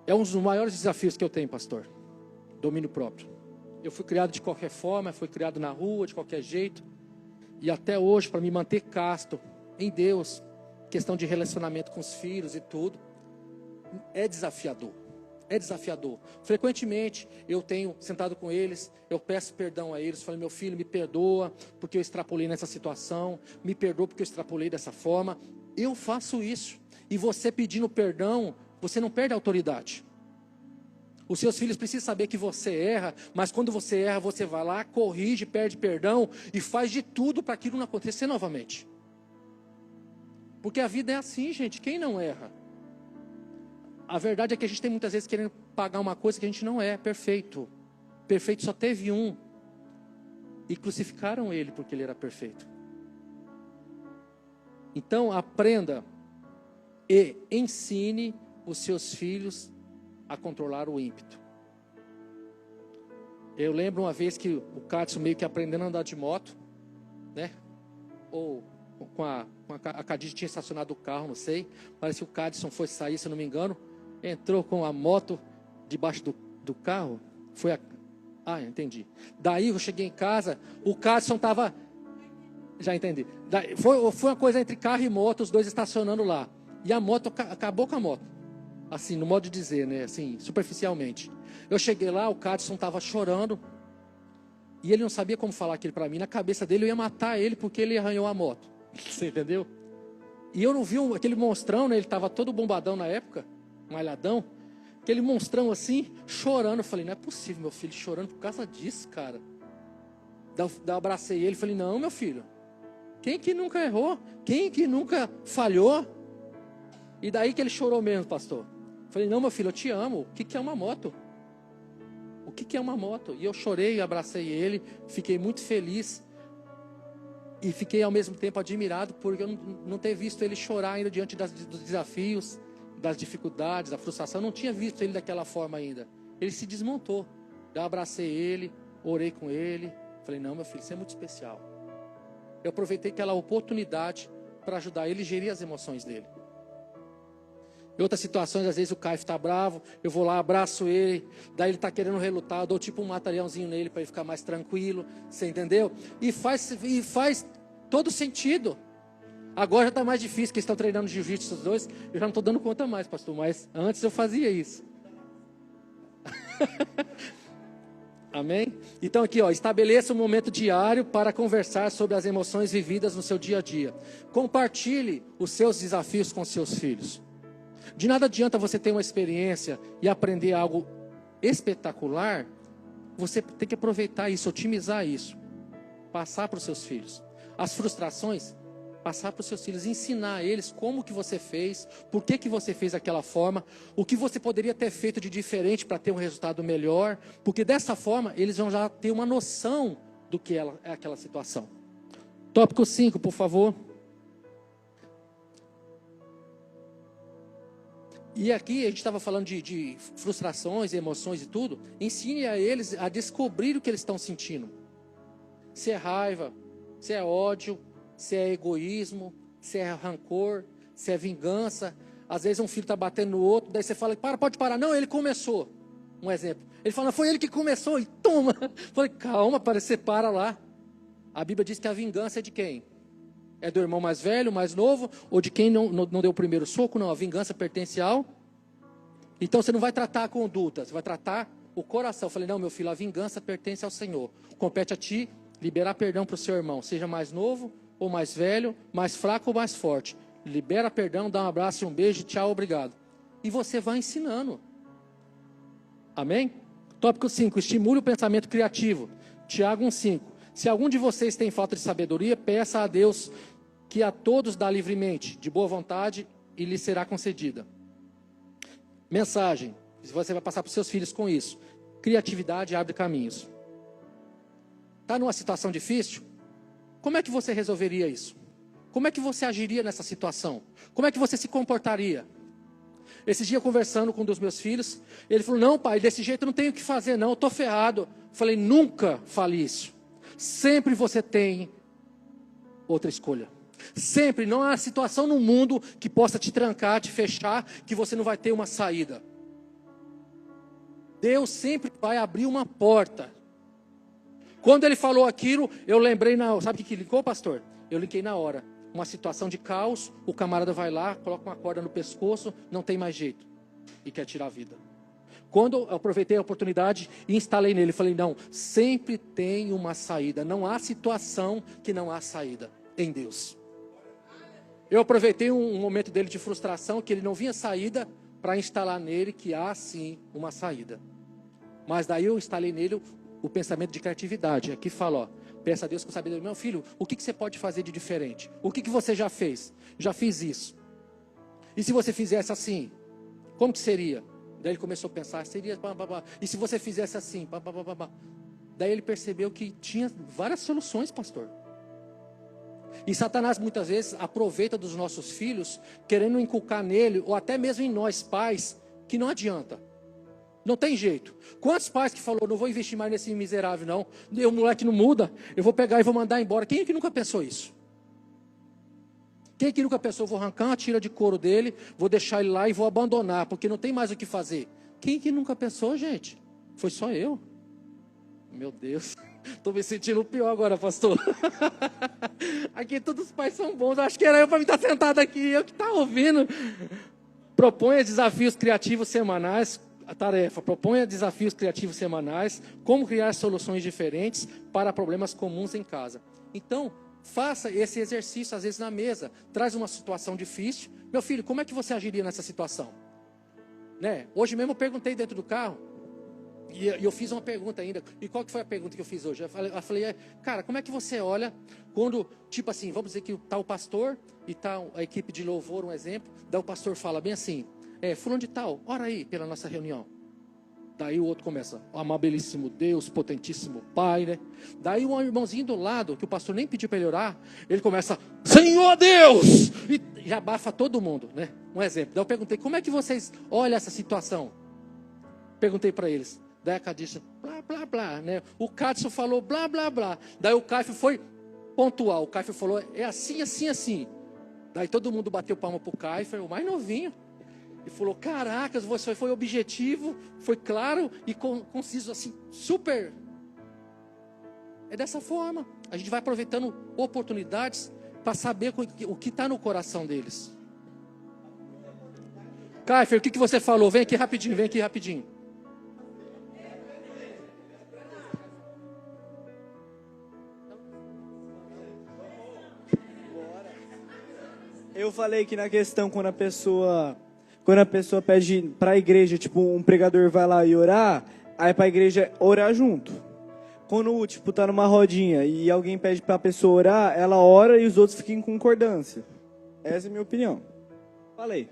É um dos maiores desafios que eu tenho, pastor. Domínio próprio. Eu fui criado de qualquer forma, fui criado na rua, de qualquer jeito. E até hoje, para me manter casto em Deus, questão de relacionamento com os filhos e tudo, é desafiador. É desafiador. Frequentemente, eu tenho sentado com eles, eu peço perdão a eles, falo, meu filho, me perdoa, porque eu extrapolei nessa situação, me perdoa porque eu extrapolei dessa forma. Eu faço isso. E você pedindo perdão, você não perde a autoridade. Os seus filhos precisam saber que você erra, mas quando você erra, você vai lá, corrige, pede perdão e faz de tudo para aquilo não acontecer novamente. Porque a vida é assim, gente, quem não erra? A verdade é que a gente tem muitas vezes querendo pagar uma coisa que a gente não é perfeito. Perfeito só teve um. E crucificaram ele porque ele era perfeito. Então aprenda e ensine os seus filhos a controlar o ímpeto. Eu lembro uma vez que o Cadson meio que aprendendo a andar de moto, né? Ou com a Cadiz tinha estacionado o carro, não sei. Parece que o Cadson foi sair, se eu não me engano. Entrou com a moto debaixo do carro. Entendi. Daí eu cheguei em casa, o Cadson estava... Já entendi. Daí, foi uma coisa entre carro e moto, os dois estacionando lá. E a moto, acabou com a moto. Assim, no modo de dizer, né? Assim, superficialmente. Eu cheguei lá, o Cadson estava chorando. E ele não sabia como falar aquilo para mim. Na cabeça dele, eu ia matar ele porque ele arranhou a moto. Você entendeu? E eu não vi aquele monstrão, né? Ele estava todo bombadão na época, malhadão. Aquele monstrão assim, chorando. Eu falei, não é possível, meu filho chorando por causa disso, cara. Daí eu abracei ele e falei, não, meu filho. Quem que nunca errou? Quem que nunca falhou? E daí que ele chorou mesmo, pastor. Eu falei, não, meu filho, eu te amo. O que é uma moto? O que é uma moto? E eu chorei, abracei ele, fiquei muito feliz. E fiquei ao mesmo tempo admirado por eu não ter visto ele chorar ainda diante dos desafios, das dificuldades, da frustração. Eu não tinha visto ele daquela forma ainda. Ele se desmontou. Eu abracei ele, orei com ele. Falei, não, meu filho, você é muito especial. Eu aproveitei aquela oportunidade para ajudar ele a gerir as emoções dele. Em outras situações, às vezes o Caio está bravo, eu vou lá, abraço ele, daí ele está querendo relutar, eu dou tipo um materialzinho nele para ele ficar mais tranquilo, você entendeu? E faz todo sentido. Agora já está mais difícil, que eles estão treinando jiu-jitsu os dois, eu já não estou dando conta mais, pastor, mas antes eu fazia isso. Amém? Então aqui, estabeleça um momento diário para conversar sobre as emoções vividas no seu dia a dia. Compartilhe os seus desafios com seus filhos. De nada adianta você ter uma experiência e aprender algo espetacular. Você tem que aproveitar isso, otimizar isso. Passar para os seus filhos. As frustrações, passar para os seus filhos. Ensinar a eles como que você fez, por que você fez daquela forma, o que você poderia ter feito de diferente para ter um resultado melhor. Porque dessa forma, eles vão já ter uma noção do que é aquela situação. Tópico 5, por favor. E aqui a gente estava falando de frustrações, emoções e tudo. Ensine a eles a descobrir o que eles estão sentindo. Se é raiva, se é ódio, se é egoísmo, se é rancor, se é vingança. Às vezes um filho está batendo no outro, daí você fala, pode parar. Não, ele começou. Um exemplo. Ele fala, foi ele que começou e toma. Falei, calma, você para lá. A Bíblia diz que a vingança é de quem? É do irmão mais velho, mais novo, ou de quem não deu o primeiro soco? Não, a vingança pertence ao... Então você não vai tratar a conduta, você vai tratar o coração. Eu falei, não, meu filho, a vingança pertence ao Senhor. Compete a ti liberar perdão para o seu irmão, seja mais novo ou mais velho, mais fraco ou mais forte. Libera perdão, dá um abraço e um beijo, tchau, obrigado. E você vai ensinando. Amém? Tópico 5, estimule o pensamento criativo. Tiago 1,5. Se algum de vocês tem falta de sabedoria, peça a Deus que a todos dá livremente, de boa vontade, e lhe será concedida. Mensagem, você vai passar para os seus filhos com isso. Criatividade abre caminhos. Está numa situação difícil? Como é que você resolveria isso? Como é que você agiria nessa situação? Como é que você se comportaria? Esse dia, conversando com um dos meus filhos, ele falou, não pai, desse jeito eu não tenho o que fazer não, eu estou ferrado. Eu falei, nunca fale isso. Sempre você tem outra escolha. Sempre, não há situação no mundo que possa te trancar, te fechar, que você não vai ter uma saída. Deus sempre vai abrir uma porta. Quando ele falou aquilo, eu lembrei, sabe o que linkou, pastor? Eu linkei na hora. Uma situação de caos, o camarada vai lá, coloca uma corda no pescoço, não tem mais jeito. E quer tirar a vida. Quando eu aproveitei a oportunidade e instalei nele, falei, não, sempre tem uma saída. Não há situação que não há saída em Deus. Eu aproveitei um momento dele de frustração, que ele não vinha saída, para instalar nele que há sim uma saída. Mas daí eu instalei nele o pensamento de criatividade. Aqui fala, peça a Deus com sabedoria. Meu filho, o que você pode fazer de diferente? O que você já fez? Já fiz isso. E se você fizesse assim, como que seria? Daí ele começou a pensar, seria... E se você fizesse assim? Daí ele percebeu que tinha várias soluções, pastor. E Satanás muitas vezes aproveita dos nossos filhos, querendo inculcar nele, ou até mesmo em nós pais, que não adianta. Não tem jeito. Quantos pais que falou, não vou investir mais nesse miserável não, o moleque não muda, eu vou pegar e vou mandar embora. Quem é que nunca pensou isso? Quem é que nunca pensou, vou arrancar uma tira de couro dele, vou deixar ele lá e vou abandonar, porque não tem mais o que fazer? Quem é que nunca pensou, gente? Foi só eu. Meu Deus, estou me sentindo pior agora, pastor. Aqui todos os pais são bons, acho que era eu para me estar sentado aqui, eu que estava ouvindo. Proponha desafios criativos semanais. A tarefa, proponha desafios criativos semanais, como criar soluções diferentes para problemas comuns em casa. Então, faça esse exercício, às vezes na mesa, traz uma situação difícil. Meu filho, como é que você agiria nessa situação? Né? Hoje mesmo eu perguntei dentro do carro, e eu fiz uma pergunta ainda. E qual que foi a pergunta que eu fiz hoje? Eu falei, cara, como é que você olha quando, tipo assim, vamos dizer que está o pastor e está a equipe de louvor, um exemplo, daí o pastor fala bem assim, fulano de tal, ora aí pela nossa reunião. Daí o outro começa, amabilíssimo Deus, potentíssimo Pai, né? Daí um irmãozinho do lado, que o pastor nem pediu para ele orar, ele começa, Senhor Deus! E já abafa todo mundo, né? Um exemplo. Daí eu perguntei, como é que vocês olham essa situação? Perguntei para eles. Daí a Cadícia, blá, blá, blá, né? O Cadson falou, blá, blá, blá. Daí o Caifo foi pontual. O Caifo falou, é assim, assim, assim. Daí todo mundo bateu palma pro Caifo, o mais novinho. E falou, caracas, você foi objetivo, foi claro e conciso, assim, super. É dessa forma. A gente vai aproveitando oportunidades para saber o que está no coração deles. Caifo, o que você falou? Vem aqui rapidinho, vem aqui rapidinho. Eu falei que na questão, quando a pessoa pede para a igreja, tipo, um pregador vai lá e orar, aí para a igreja orar junto. Quando, tipo, tá numa rodinha e alguém pede para a pessoa orar, ela ora e os outros ficam em concordância. Essa é a minha opinião. Falei.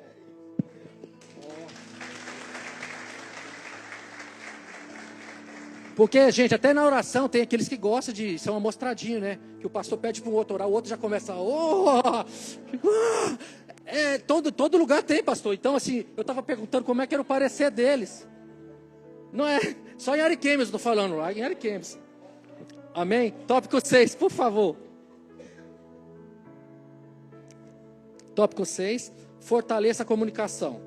Porque, gente, até na oração tem aqueles que gostam de ser uma mostradinha, né? Que o pastor pede para um outro orar, o outro já começa, todo lugar tem, pastor. Então, assim, eu estava perguntando como é que era o parecer deles. Não é só em Ariquemes, eu estou falando, lá em Ariquemes. Amém? Tópico 6, por favor. Tópico 6, fortaleça a comunicação.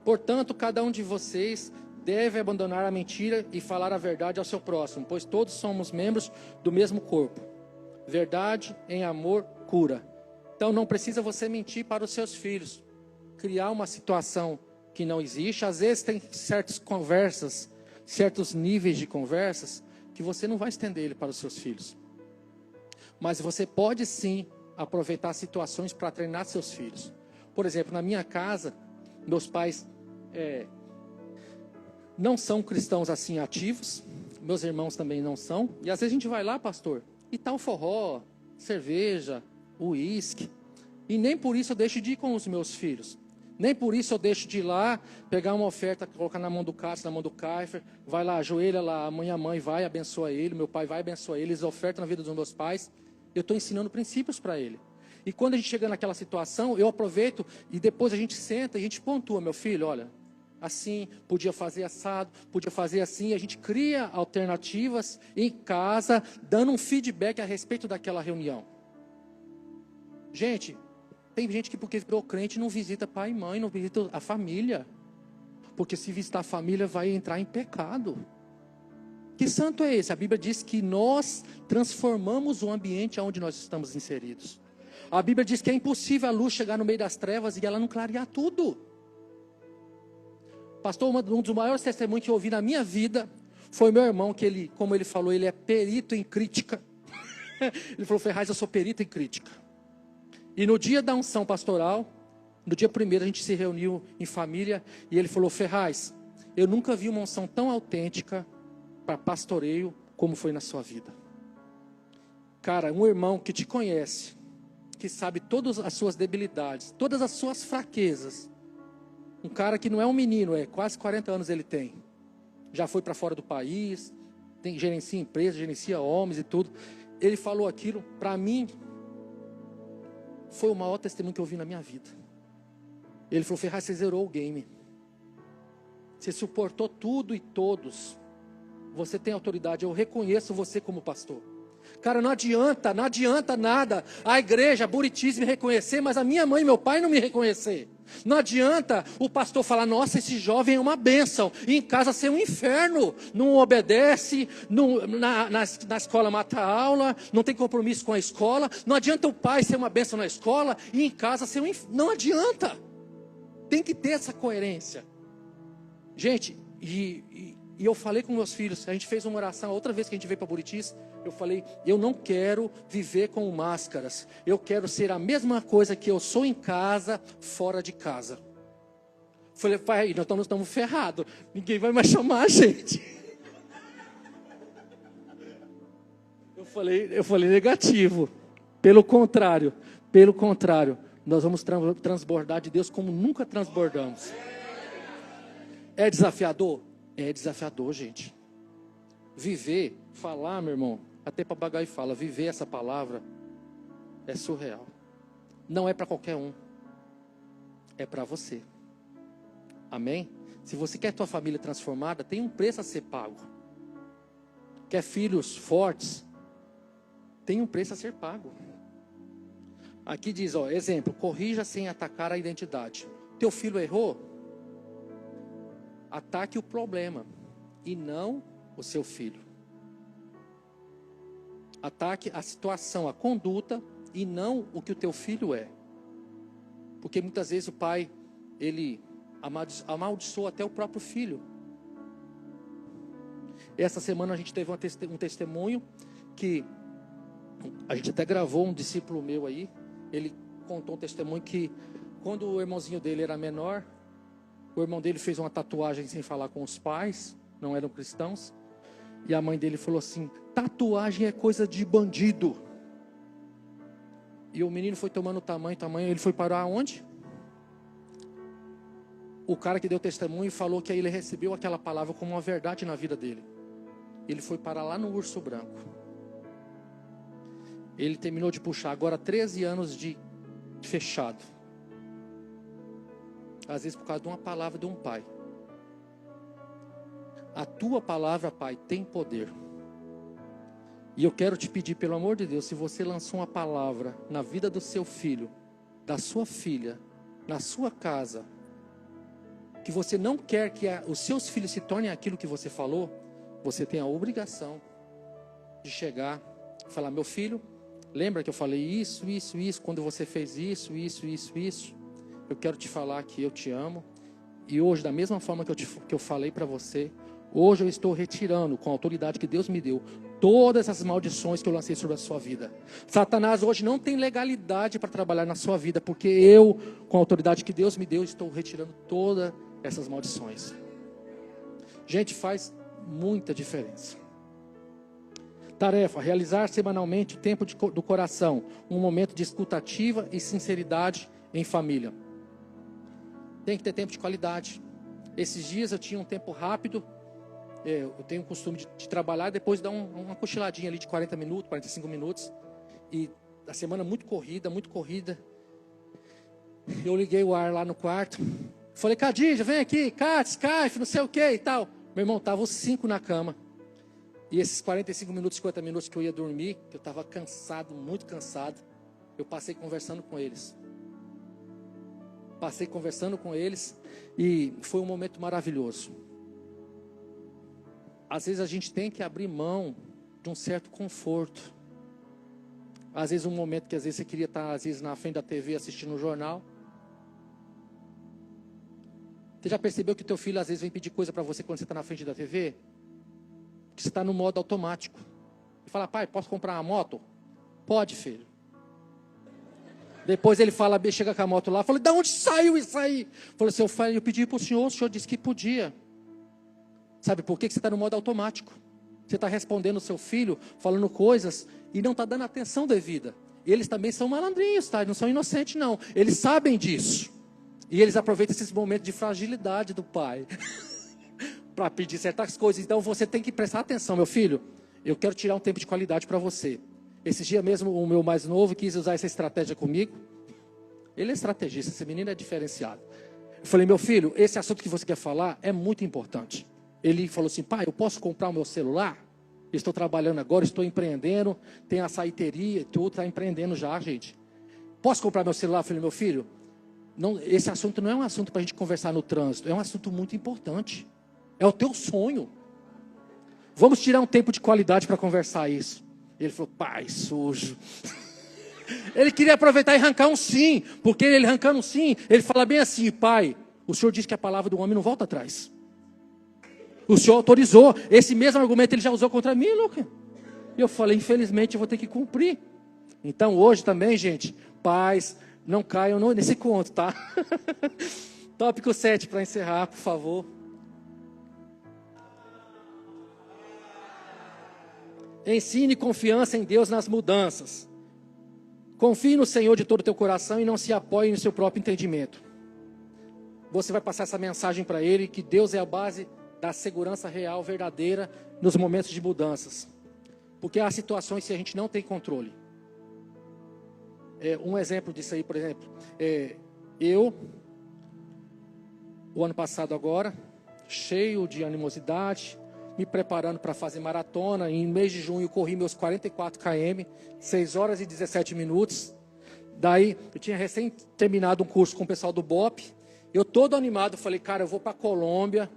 Portanto, cada um de vocês deve abandonar a mentira e falar a verdade ao seu próximo, pois todos somos membros do mesmo corpo. Verdade em amor cura. Então não precisa você mentir para os seus filhos, criar uma situação que não existe. Às vezes tem certas conversas, certos níveis de conversas, que você não vai estender ele para os seus filhos. Mas você pode sim aproveitar situações para treinar seus filhos. Por exemplo, na minha casa, meus pais não são cristãos assim ativos, meus irmãos também não são, e às vezes a gente vai lá, pastor, e tá o forró, cerveja, uísque, e nem por isso eu deixo de ir com os meus filhos, nem por isso eu deixo de ir lá, pegar uma oferta, colocar na mão do Cássio, na mão do Kaifer, vai lá, ajoelha lá, a minha mãe vai, abençoa ele, meu pai vai, abençoa ele, eles ofertam na vida dos meus pais, eu estou ensinando princípios para ele. E quando a gente chega naquela situação, eu aproveito e depois a gente senta e a gente pontua, meu filho, olha, assim, podia fazer assado, podia fazer assim, e a gente cria alternativas em casa, dando um feedback a respeito daquela reunião. Gente, tem gente que porque virou crente não visita pai e mãe, não visita a família, porque se visitar a família vai entrar em pecado. Que santo é esse? A Bíblia diz que nós transformamos o ambiente onde nós estamos inseridos. A Bíblia diz que é impossível a luz chegar no meio das trevas e ela não clarear tudo. Pastor, um dos maiores testemunhos que eu ouvi na minha vida foi meu irmão, que ele, como ele falou, ele é perito em crítica. Ele falou, Ferraz, eu sou perito em crítica. E no dia da unção pastoral, no dia primeiro a gente se reuniu em família, e ele falou, Ferraz, eu nunca vi uma unção tão autêntica para pastoreio como foi na sua vida. Cara, um irmão que te conhece, que sabe todas as suas debilidades, todas as suas fraquezas, um cara que não é um menino, quase 40 anos ele tem. Já foi para fora do país, gerencia empresa, gerencia homens e tudo. Ele falou aquilo, para mim, foi o maior testemunho que eu vi na minha vida. Ele falou, Ferraz, você zerou o game. Você suportou tudo e todos. Você tem autoridade, eu reconheço você como pastor. Cara, não adianta nada a igreja, Buritis me reconhecer, mas a minha mãe e meu pai não me reconhecer. Não adianta o pastor falar, nossa, esse jovem é uma bênção, e em casa ser um inferno, não obedece, na escola mata a aula, não tem compromisso com a escola. Não adianta o pai ser uma bênção na escola, e em casa ser um inferno. Não adianta. Tem que ter essa coerência. Gente, e eu falei com meus filhos, a gente fez uma oração, outra vez que a gente veio para Buritis, eu falei, eu não quero viver com máscaras, eu quero ser a mesma coisa que eu sou em casa, fora de casa. Falei, pai, nós estamos ferrados, ninguém vai mais chamar a gente. Eu falei negativo, pelo contrário, nós vamos transbordar de Deus como nunca transbordamos. É desafiador? É desafiador, gente. Viver, falar, meu irmão, até papagaio fala, viver essa palavra é surreal. Não é para qualquer um. É para você. Amém? Se você quer tua família transformada, tem um preço a ser pago. Quer filhos fortes? Tem um preço a ser pago. Aqui diz, ó, exemplo, corrija sem atacar a identidade. Teu filho errou? Ataque o problema e não o seu filho. Ataque a situação, a conduta e não o que o teu filho é. Porque muitas vezes o pai, ele amaldiçoa até o próprio filho. Essa semana a gente teve um testemunho que a gente até gravou, um discípulo meu aí, ele contou um testemunho que quando o irmãozinho dele era menor, o irmão dele fez uma tatuagem sem falar com os pais, não eram cristãos. E a mãe dele falou assim, tatuagem é coisa de bandido. E o menino foi tomando tamanho, ele foi parar onde? O cara que deu testemunho falou que aí ele recebeu aquela palavra como uma verdade na vida dele. Ele foi parar lá no Urso Branco. Ele terminou de puxar agora 13 anos de fechado. Às vezes por causa de uma palavra de um pai. A tua palavra, pai, tem poder. E eu quero te pedir, pelo amor de Deus, se você lançou uma palavra na vida do seu filho, da sua filha, na sua casa, que você não quer que os seus filhos se tornem aquilo que você falou, você tem a obrigação de chegar e falar, meu filho, lembra que eu falei isso, quando você fez isso. Eu quero te falar que eu te amo. E hoje, da mesma forma que eu falei para você, hoje eu estou retirando, com a autoridade que Deus me deu, todas essas maldições que eu lancei sobre a sua vida. Satanás hoje não tem legalidade para trabalhar na sua vida, porque eu, com a autoridade que Deus me deu, estou retirando todas essas maldições. Gente, faz muita diferença. Tarefa, realizar semanalmente o tempo do coração, um momento de escutativa e sinceridade em família. Tem que ter tempo de qualidade. Esses dias eu tinha um tempo rápido, eu tenho o costume de trabalhar e depois dar uma cochiladinha ali de 40 minutos, 45 minutos. E a semana muito corrida. Eu liguei o ar lá no quarto. Falei, Cadija, vem aqui, Skype, não sei o que e tal. Meu irmão, tava os 5 na cama. E esses 45 minutos, 50 minutos que eu ia dormir, que eu estava cansado, muito cansado, eu passei conversando com eles. E foi um momento maravilhoso. Às vezes a gente tem que abrir mão de um certo conforto. Às vezes um momento que às vezes você queria estar às vezes na frente da TV assistindo um jornal. Você já percebeu que teu filho às vezes vem pedir coisa para você quando você está na frente da TV? Que você está no modo automático. E fala, pai, posso comprar uma moto? Pode, filho. Depois ele fala, chega com a moto lá, fala, de onde saiu isso aí? Falou assim, eu pedi para o senhor disse que podia. Sabe por quê? Que você está no modo automático. Você está respondendo o seu filho, falando coisas, e não está dando atenção devida. Eles também são malandrinhos, tá? Eles não são inocentes, não. Eles sabem disso. E eles aproveitam esses momentos de fragilidade do pai. Para pedir certas coisas. Então você tem que prestar atenção, meu filho. Eu quero tirar um tempo de qualidade para você. Esse dia mesmo o meu mais novo quis usar essa estratégia comigo. Ele é estrategista, esse menino é diferenciado. Eu falei, meu filho, esse assunto que você quer falar é muito importante. Ele falou assim, pai, eu posso comprar o meu celular? Estou trabalhando agora, estou empreendendo, tem açaiteria, tudo, está empreendendo já, gente. Posso comprar meu celular? Eu falei, meu filho, não, esse assunto não é um assunto para a gente conversar no trânsito, é um assunto muito importante. É o teu sonho. Vamos tirar um tempo de qualidade para conversar isso. Ele falou, pai, sujo. Ele queria aproveitar e arrancar um sim, porque ele arrancando um sim, ele fala bem assim, pai, o senhor diz que a palavra do homem não volta atrás. O senhor autorizou, esse mesmo argumento ele já usou contra mim, Lucas. E eu falei, infelizmente eu vou ter que cumprir. Então hoje também, gente, pais, não caiam nesse conto, tá? Tópico 7 para encerrar, por favor. Ensine confiança em Deus nas mudanças. Confie no Senhor de todo o teu coração e não se apoie no seu próprio entendimento. Você vai passar essa mensagem para ele, que Deus é a base da segurança real, verdadeira, nos momentos de mudanças. Porque há situações que a gente não tem controle. Um exemplo disso aí, por exemplo, o ano passado agora, cheio de animosidade, me preparando para fazer maratona. Em mês de junho, corri meus 44 km, 6 horas e 17 minutos. Daí, eu tinha recém terminado um curso com o pessoal do BOP. Eu todo animado, falei, cara, eu vou para a Colômbia,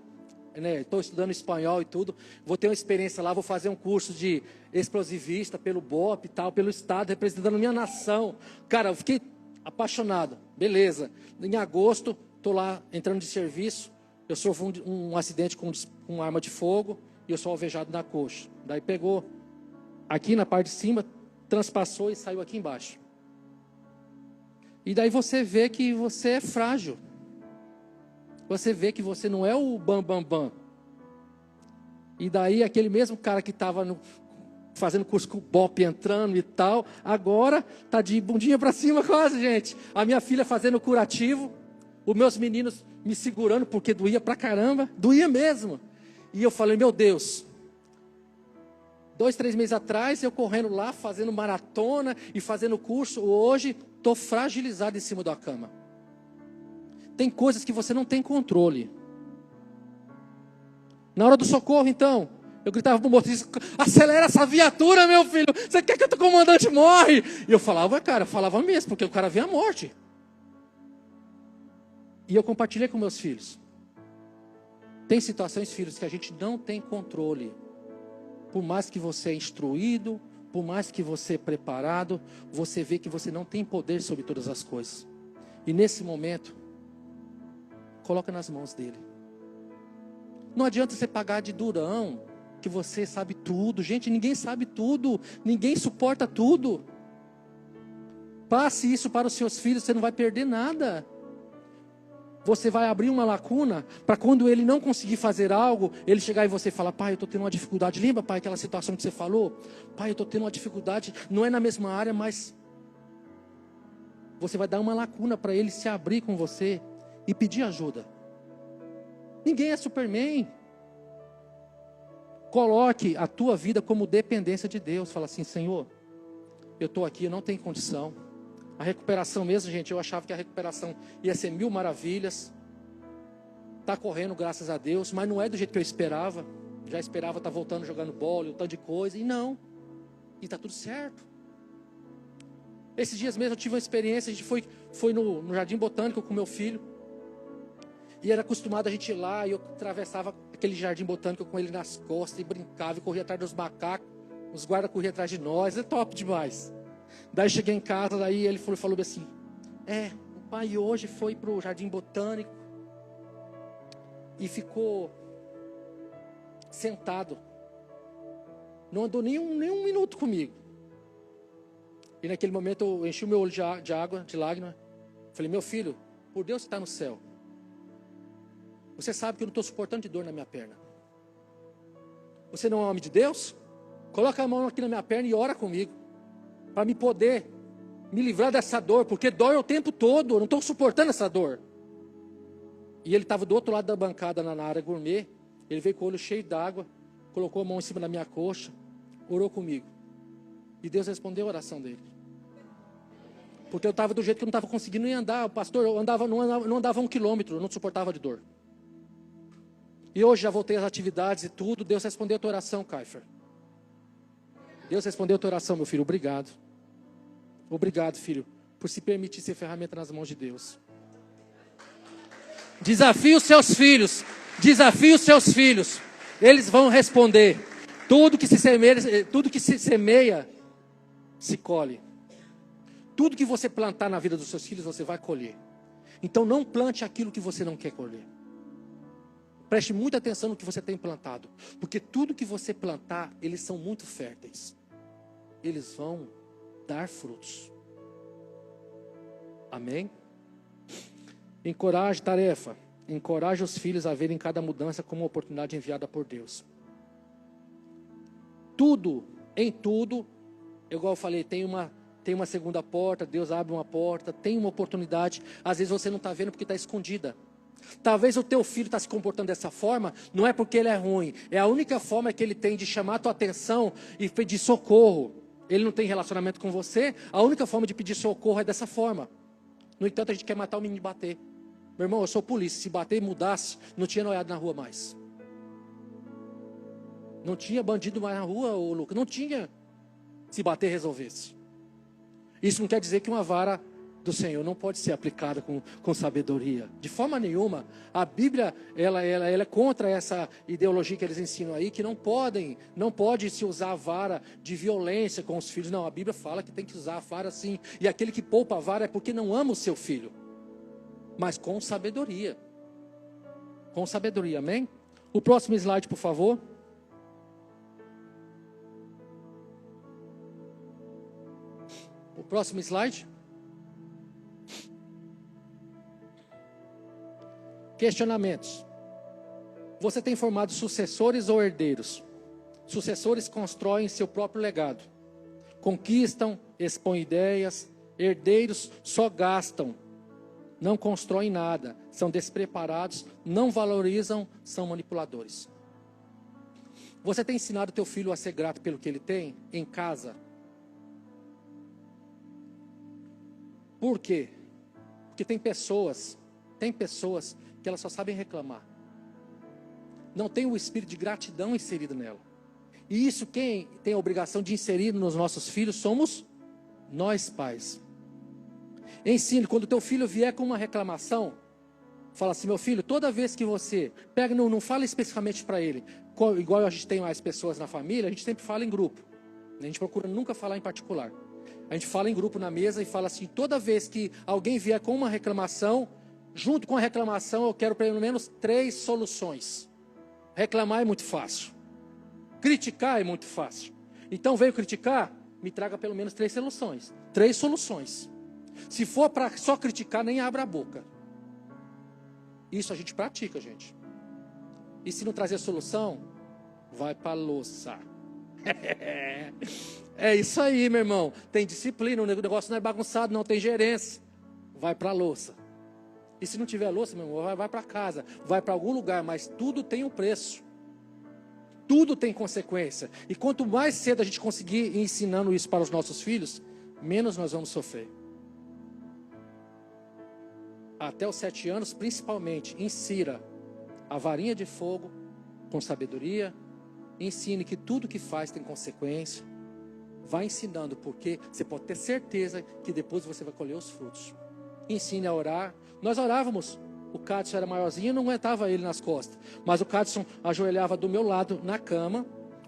né? Estou estudando espanhol e tudo. Vou ter uma experiência lá, vou fazer um curso de explosivista pelo BOP e tal, pelo Estado, representando a minha nação. Cara, eu fiquei apaixonado. Beleza. Em agosto, estou lá entrando de serviço. Eu sofro um acidente com arma de fogo e eu sou alvejado na coxa. Daí pegou aqui na parte de cima, transpassou e saiu aqui embaixo. E daí você vê que você é frágil. Você vê que você não é o bam, bam, bam. E daí aquele mesmo cara que estava fazendo curso com o BOP, entrando e tal, agora está de bundinha para cima quase, gente. A minha filha fazendo curativo, os meus meninos me segurando porque doía pra caramba, doía mesmo. E eu falei, meu Deus, 2, 3 meses atrás, eu correndo lá, fazendo maratona e fazendo curso, hoje estou fragilizado em cima da cama. Tem coisas que você não tem controle. Na hora do socorro, então, eu gritava pro motorista, acelera essa viatura, meu filho, você quer que o teu comandante morre? E eu falava, cara, falava mesmo, porque o cara vê a morte. E eu compartilhei com meus filhos. Tem situações, filhos, que a gente não tem controle. Por mais que você é instruído, por mais que você é preparado, você vê que você não tem poder sobre todas as coisas. E nesse momento, coloca nas mãos dele. Não adianta você pagar de durão, que você sabe tudo. Gente, ninguém sabe tudo, ninguém suporta tudo. Passe isso para os seus filhos, você não vai perder nada. Você vai abrir uma lacuna para quando ele não conseguir fazer algo, ele chegar em você e falar, pai, eu estou tendo uma dificuldade. Lembra, pai, aquela situação que você falou? Pai, eu estou tendo uma dificuldade, não é na mesma área, mas você vai dar uma lacuna para ele se abrir com você e pedir ajuda. Ninguém é Superman. Coloque a tua vida como dependência de Deus. Fala assim, Senhor, eu estou aqui, eu não tenho condição. A recuperação mesmo, gente, eu achava que a recuperação ia ser 1000 maravilhas. Está correndo, graças a Deus, mas não é do jeito que eu esperava. Já esperava estar voltando jogando bola, um tanto de coisa, e não. E está tudo certo. Esses dias mesmo eu tive uma experiência, a gente foi no Jardim Botânico com meu filho. E era acostumado a gente ir lá, e eu atravessava aquele Jardim Botânico com ele nas costas, e brincava, e corria atrás dos macacos. Os guardas corriam atrás de nós, é top demais. Daí cheguei em casa, daí ele falou assim, o pai hoje foi para o Jardim Botânico e ficou sentado. Não andou nem um minuto comigo. E naquele momento eu enchi o meu olho de água, de lágrima. Falei, meu filho, por Deus que está no céu, você sabe que eu não estou suportando de dor na minha perna. Você não é um homem de Deus? Coloca a mão aqui na minha perna e ora comigo. Para me poder me livrar dessa dor, porque dói o tempo todo, eu não estou suportando essa dor. E ele estava do outro lado da bancada na área gourmet, ele veio com o olho cheio d'água, colocou a mão em cima da minha coxa, orou comigo. E Deus respondeu a oração dele. Porque eu estava do jeito que eu não estava conseguindo nem andar. Pastor, eu não andava 1 quilômetro, eu não suportava de dor. E hoje já voltei às atividades e tudo. Deus respondeu a tua oração, Kaifer. Deus respondeu a tua oração, meu filho. Obrigado. Obrigado, filho, por se permitir ser ferramenta nas mãos de Deus. Desafie os seus filhos. Desafie os seus filhos. Eles vão responder. Tudo que se semeia, se colhe. Tudo que você plantar na vida dos seus filhos, você vai colher. Então não plante aquilo que você não quer colher. Preste muita atenção no que você tem plantado. Porque tudo que você plantar, eles são muito férteis. Eles vão dar frutos. Amém? Encoraje, tarefa. Encoraje os filhos a verem cada mudança como uma oportunidade enviada por Deus. Tudo, em tudo, igual eu falei, tem uma segunda porta, Deus abre uma porta, tem uma oportunidade. Às vezes você não está vendo porque está escondida. Talvez o teu filho está se comportando dessa forma, não é porque ele é ruim. É a única forma que ele tem de chamar a tua atenção e pedir socorro. Ele não tem relacionamento com você, a única forma de pedir socorro é dessa forma. No entanto, a gente quer matar o menino e bater. Meu irmão, eu sou polícia, se bater e mudasse, não tinha noiado na rua mais. Não tinha bandido mais na rua, ô Lucas, não tinha. Se bater, resolvesse. Isso não quer dizer que uma vara do Senhor não pode ser aplicada com sabedoria. De forma nenhuma. A Bíblia, ela é contra essa ideologia que eles ensinam aí, que não pode se usar a vara de violência com os filhos. Não, a Bíblia fala que tem que usar a vara sim. E aquele que poupa a vara é porque não ama o seu filho. Mas com sabedoria. Com sabedoria, amém? O próximo slide, por favor. O próximo slide. Questionamentos. Você tem formado sucessores ou herdeiros? Sucessores constroem seu próprio legado. Conquistam, expõem ideias. Herdeiros só gastam. Não constroem nada. São despreparados. Não valorizam. São manipuladores. Você tem ensinado teu filho a ser grato pelo que ele tem em casa? Por quê? Porque tem pessoas que elas só sabem reclamar. Não tem o espírito de gratidão inserido nela. E isso quem tem a obrigação de inserir nos nossos filhos somos nós pais. Ensine, quando o teu filho vier com uma reclamação, fala assim, meu filho, toda vez que você pega, não fala especificamente para ele, igual a gente tem mais pessoas na família, a gente sempre fala em grupo. A gente procura nunca falar em particular. A gente fala em grupo na mesa e fala assim, toda vez que alguém vier com uma reclamação, junto com a reclamação eu quero pelo menos 3 soluções. Reclamar é muito fácil. Criticar é muito fácil. Então veio criticar, me traga pelo menos 3 soluções. 3 soluções. Se for para só criticar, nem abra a boca. Isso a gente pratica, gente. E se não trazer solução, vai para a louça. É isso aí, meu irmão. Tem disciplina, o negócio não é bagunçado, não tem gerência. Vai para a louça. E se não tiver louça, meu irmão, vai para casa. Vai para algum lugar, mas tudo tem um preço. Tudo tem consequência. E quanto mais cedo a gente conseguir ir ensinando isso para os nossos filhos, menos nós vamos sofrer. Até os 7 anos, principalmente, insira a varinha de fogo com sabedoria. Ensine que tudo que faz tem consequência. Vai ensinando, porque você pode ter certeza que depois você vai colher os frutos. Ensine a orar. Nós orávamos. O Cadson era maiorzinho e não aguentava ele nas costas. Mas o Cadson ajoelhava do meu lado na cama.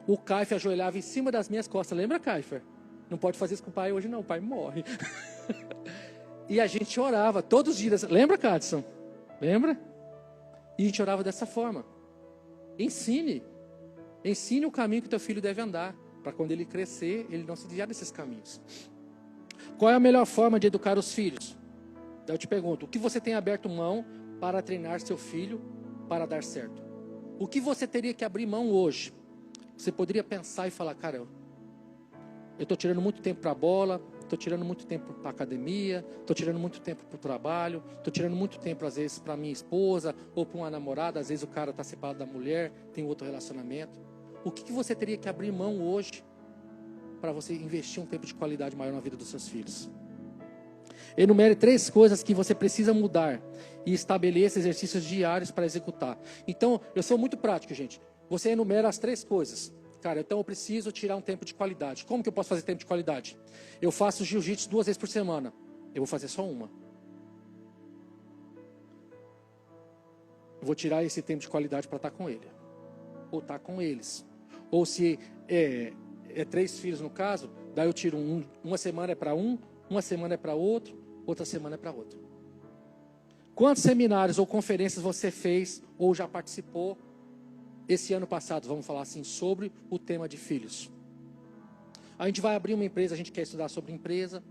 O Kaifer ajoelhava em cima das minhas costas. Lembra, Kaifer? Não pode fazer isso com o pai hoje não, o pai morre. E a gente orava todos os dias. Lembra, Cadson? Lembra? E a gente orava dessa forma. Ensine. Ensine o caminho que teu filho deve andar. Para quando ele crescer, ele não se desviar desses caminhos. Qual é a melhor forma de educar os filhos? Eu te pergunto, o que você tem aberto mão para treinar seu filho para dar certo? O que você teria que abrir mão hoje? Você poderia pensar e falar, cara, eu estou tirando muito tempo para a bola, estou tirando muito tempo para a academia, estou tirando muito tempo para o trabalho, estou tirando muito tempo, às vezes, para minha esposa ou para uma namorada, às vezes o cara está separado da mulher, tem outro relacionamento. O que você teria que abrir mão hoje para você investir um tempo de qualidade maior na vida dos seus filhos? Enumere 3 coisas que você precisa mudar e estabeleça exercícios diários para executar. Então, eu sou muito prático, gente. Você enumera as 3 coisas. Cara, então eu preciso tirar um tempo de qualidade. Como que eu posso fazer tempo de qualidade? Eu faço jiu-jitsu 2 vezes por semana. Eu vou fazer só uma. Eu vou tirar esse tempo de qualidade para estar com ele. Ou estar com eles. Ou se é 3 filhos no caso, daí eu tiro uma semana é para um, uma semana é para outro, outra semana é para outro. Quantos seminários ou conferências você fez ou já participou esse ano passado, vamos falar assim, sobre o tema de filhos? A gente vai abrir uma empresa, a gente quer estudar sobre empresa.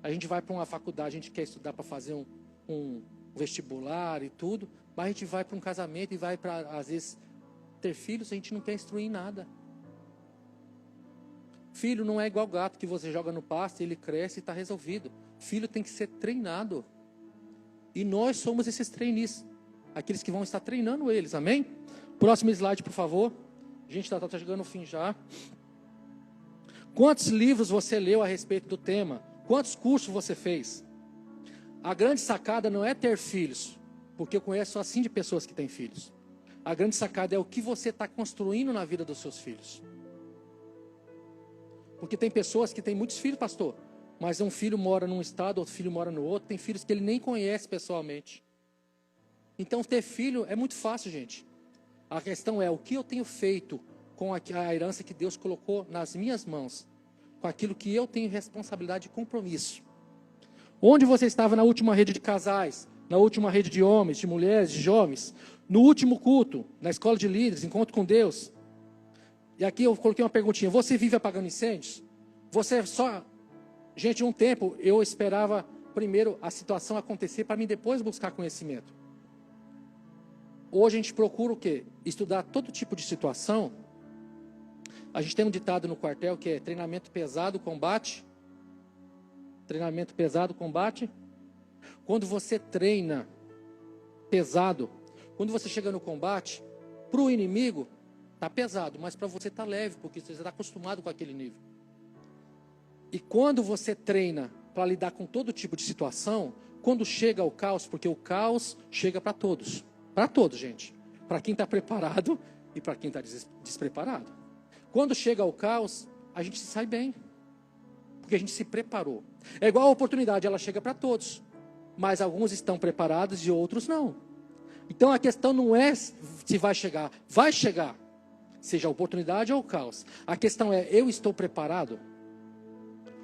A gente vai para uma faculdade, a gente quer estudar para fazer um vestibular e tudo. Mas a gente vai para um casamento e vai para, às vezes, ter filhos, a gente não quer instruir em nada. Filho não é igual gato que você joga no pasto, ele cresce e está resolvido. Filho tem que ser treinado. E nós somos esses trainees. Aqueles que vão estar treinando eles, amém? Próximo slide, por favor. Gente, está chegando no fim já. Quantos livros você leu a respeito do tema? Quantos cursos você fez? A grande sacada não é ter filhos, porque eu conheço assim de pessoas que têm filhos. A grande sacada é o que você está construindo na vida dos seus filhos. Porque tem pessoas que têm muitos filhos, pastor, mas um filho mora num estado, outro filho mora no outro, tem filhos que ele nem conhece pessoalmente. Então ter filho é muito fácil, gente. A questão é o que eu tenho feito com a herança que Deus colocou nas minhas mãos, com aquilo que eu tenho responsabilidade e compromisso. Onde você estava na última rede de casais, na última rede de homens, de mulheres, de jovens, no último culto, na escola de líderes, encontro com Deus? E aqui eu coloquei uma perguntinha: você vive apagando incêndios? Você só... Gente, um tempo eu esperava primeiro a situação acontecer para mim depois buscar conhecimento. Hoje a gente procura o quê? Estudar todo tipo de situação. A gente tem um ditado no quartel que é treinamento pesado, combate. Treinamento pesado, combate. Quando você treina pesado, quando você chega no combate, para o inimigo está pesado, mas para você está leve, porque você está acostumado com aquele nível. E quando você treina para lidar com todo tipo de situação, quando chega o caos, porque o caos chega para todos. Para todos, gente. Para quem está preparado e para quem está despreparado. Quando chega o caos, a gente se sai bem. Porque a gente se preparou. É igual a oportunidade, ela chega para todos. Mas alguns estão preparados e outros não. Então a questão não é se vai chegar. Vai chegar. Seja a oportunidade ou o caos. A questão é, eu estou preparado?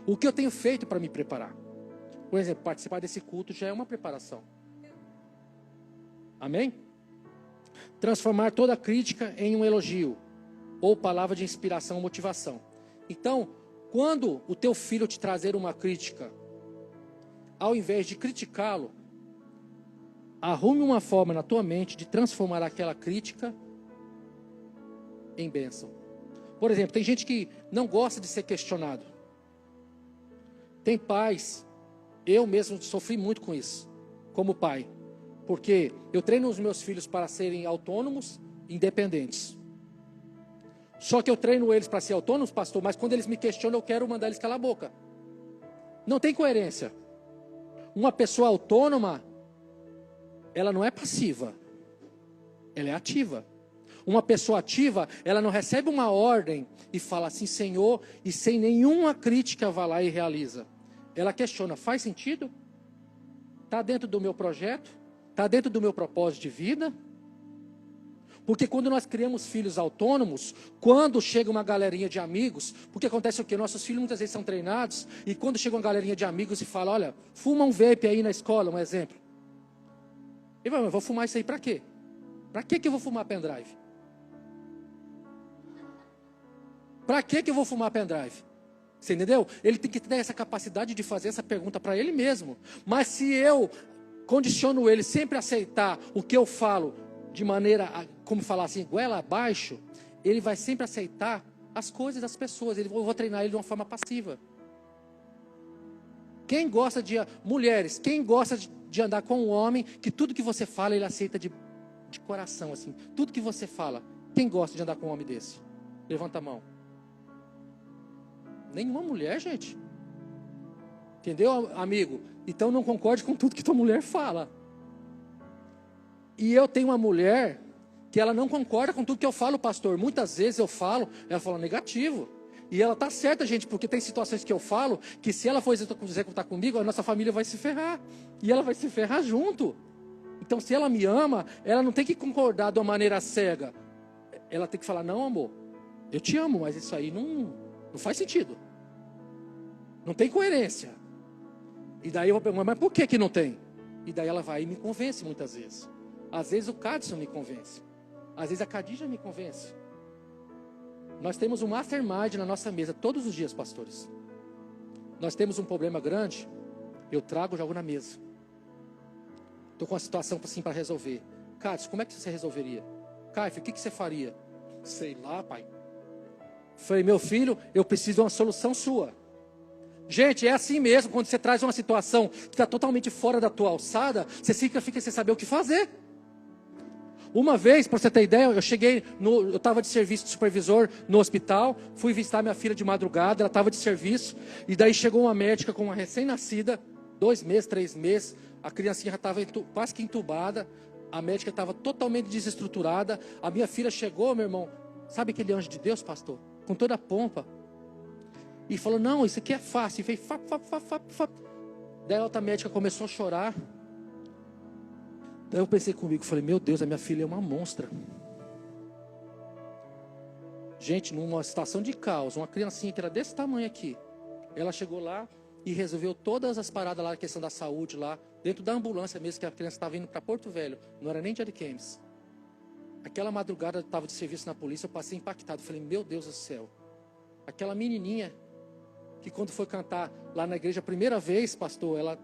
O que eu tenho feito para me preparar? Por exemplo, participar desse culto já é uma preparação. Amém? Transformar toda crítica em um elogio. Ou palavra de inspiração ou motivação. Então, quando o teu filho te trazer uma crítica, ao invés de criticá-lo, arrume uma forma na tua mente de transformar aquela crítica em bênção. Por exemplo, tem gente que não gosta de ser questionado. Tem pais, eu mesmo sofri muito com isso, como pai. Porque eu treino os meus filhos para serem autônomos, independentes. Só que eu treino eles para ser autônomos, pastor, mas quando eles me questionam, eu quero mandar eles calar a boca. Não tem coerência. Uma pessoa autônoma, ela não é passiva, ela é ativa. Uma pessoa ativa, ela não recebe uma ordem e fala assim, Senhor, e sem nenhuma crítica vai lá e realiza. Ela questiona, faz sentido? Está dentro do meu projeto? Está dentro do meu propósito de vida? Porque quando nós criamos filhos autônomos, quando chega uma galerinha de amigos, porque acontece o quê? Nossos filhos muitas vezes são treinados, e quando chega uma galerinha de amigos e fala, olha, fuma um vape aí na escola, um exemplo. Ele vai, mas vou fumar isso aí para quê? Para que eu vou fumar pendrive? Para que eu vou fumar pendrive? Você entendeu? Ele tem que ter essa capacidade de fazer essa pergunta para ele mesmo. Mas se eu condiciono ele sempre a aceitar o que eu falo de maneira, como falar assim, goela abaixo, ele vai sempre aceitar as coisas das pessoas. Eu vou treinar ele de uma forma passiva. Quem gosta de... Mulheres, quem gosta de andar com um homem que tudo que você fala ele aceita de coração, assim. Tudo que você fala. Quem gosta de andar com um homem desse? Levanta a mão. Nenhuma mulher, gente. Entendeu, amigo? Então não concorde com tudo que tua mulher fala. E eu tenho uma mulher que ela não concorda com tudo que eu falo, pastor. Muitas vezes eu falo, ela fala negativo. E ela tá certa, gente, porque tem situações que eu falo que se ela for executar comigo, a nossa família vai se ferrar. E ela vai se ferrar junto. Então, se ela me ama, ela não tem que concordar de uma maneira cega. Ela tem que falar, não, amor, eu te amo, mas isso aí não faz sentido. Não tem coerência. E daí eu vou perguntar, mas por que não tem? E daí ela vai e me convence muitas vezes. Às vezes o Cadson me convence. Às vezes a Khadija me convence. Nós temos um mastermind na nossa mesa todos os dias, pastores. Nós temos um problema grande, eu trago e jogo na mesa. Estou com uma situação assim para resolver. Cadson, como é que você resolveria? Caio, o que você faria? Sei lá, pai. Falei, meu filho, eu preciso de uma solução sua. Gente, é assim mesmo, quando você traz uma situação que está totalmente fora da tua alçada, você fica sem saber o que fazer. Uma vez, para você ter ideia, eu estava de serviço de supervisor no hospital, fui visitar minha filha de madrugada, ela estava de serviço, e daí chegou uma médica com uma recém-nascida, 2 meses, 3 meses, a criancinha já estava quase que entubada, a médica estava totalmente desestruturada, a minha filha chegou, meu irmão, sabe aquele anjo de Deus, pastor? Com toda a pompa, e falou, não, isso aqui é fácil, e fez fap. Daí a outra médica começou a chorar. Daí eu pensei comigo, falei, meu Deus, a minha filha é uma monstra. Gente, numa situação de caos, uma criancinha que era desse tamanho aqui, ela chegou lá e resolveu todas as paradas lá, a questão da saúde lá, dentro da ambulância mesmo, que a criança estava indo para Porto Velho, não era nem de Ariquemes. Aquela madrugada eu estava de serviço na polícia, eu passei impactado, falei, meu Deus do céu. Aquela menininha, que quando foi cantar lá na igreja a primeira vez, pastor, ela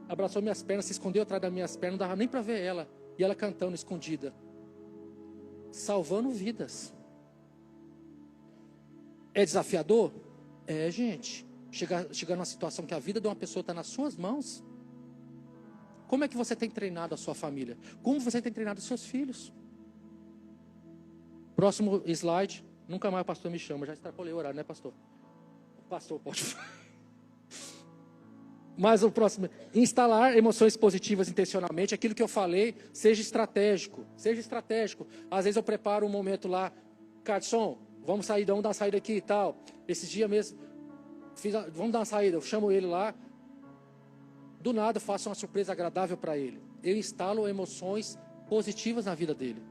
abraçou minhas pernas, se escondeu atrás das minhas pernas, não dava nem para ver ela. E ela cantando escondida. Salvando vidas. É desafiador? É, gente. Chegar numa situação que a vida de uma pessoa está nas suas mãos. Como é que você tem treinado a sua família? Como você tem treinado os seus filhos? Próximo slide. Nunca mais o pastor me chama. Já extrapolei o horário, né, pastor? O pastor pode falar. Mas o próximo, instalar emoções positivas intencionalmente, aquilo que eu falei, seja estratégico. Seja estratégico. Às vezes eu preparo um momento lá, Cadson, vamos dar uma saída aqui e tal. Esses dias mesmo, vamos dar uma saída, eu chamo ele lá. Do nada eu faço uma surpresa agradável para ele. Eu instalo emoções positivas na vida dele.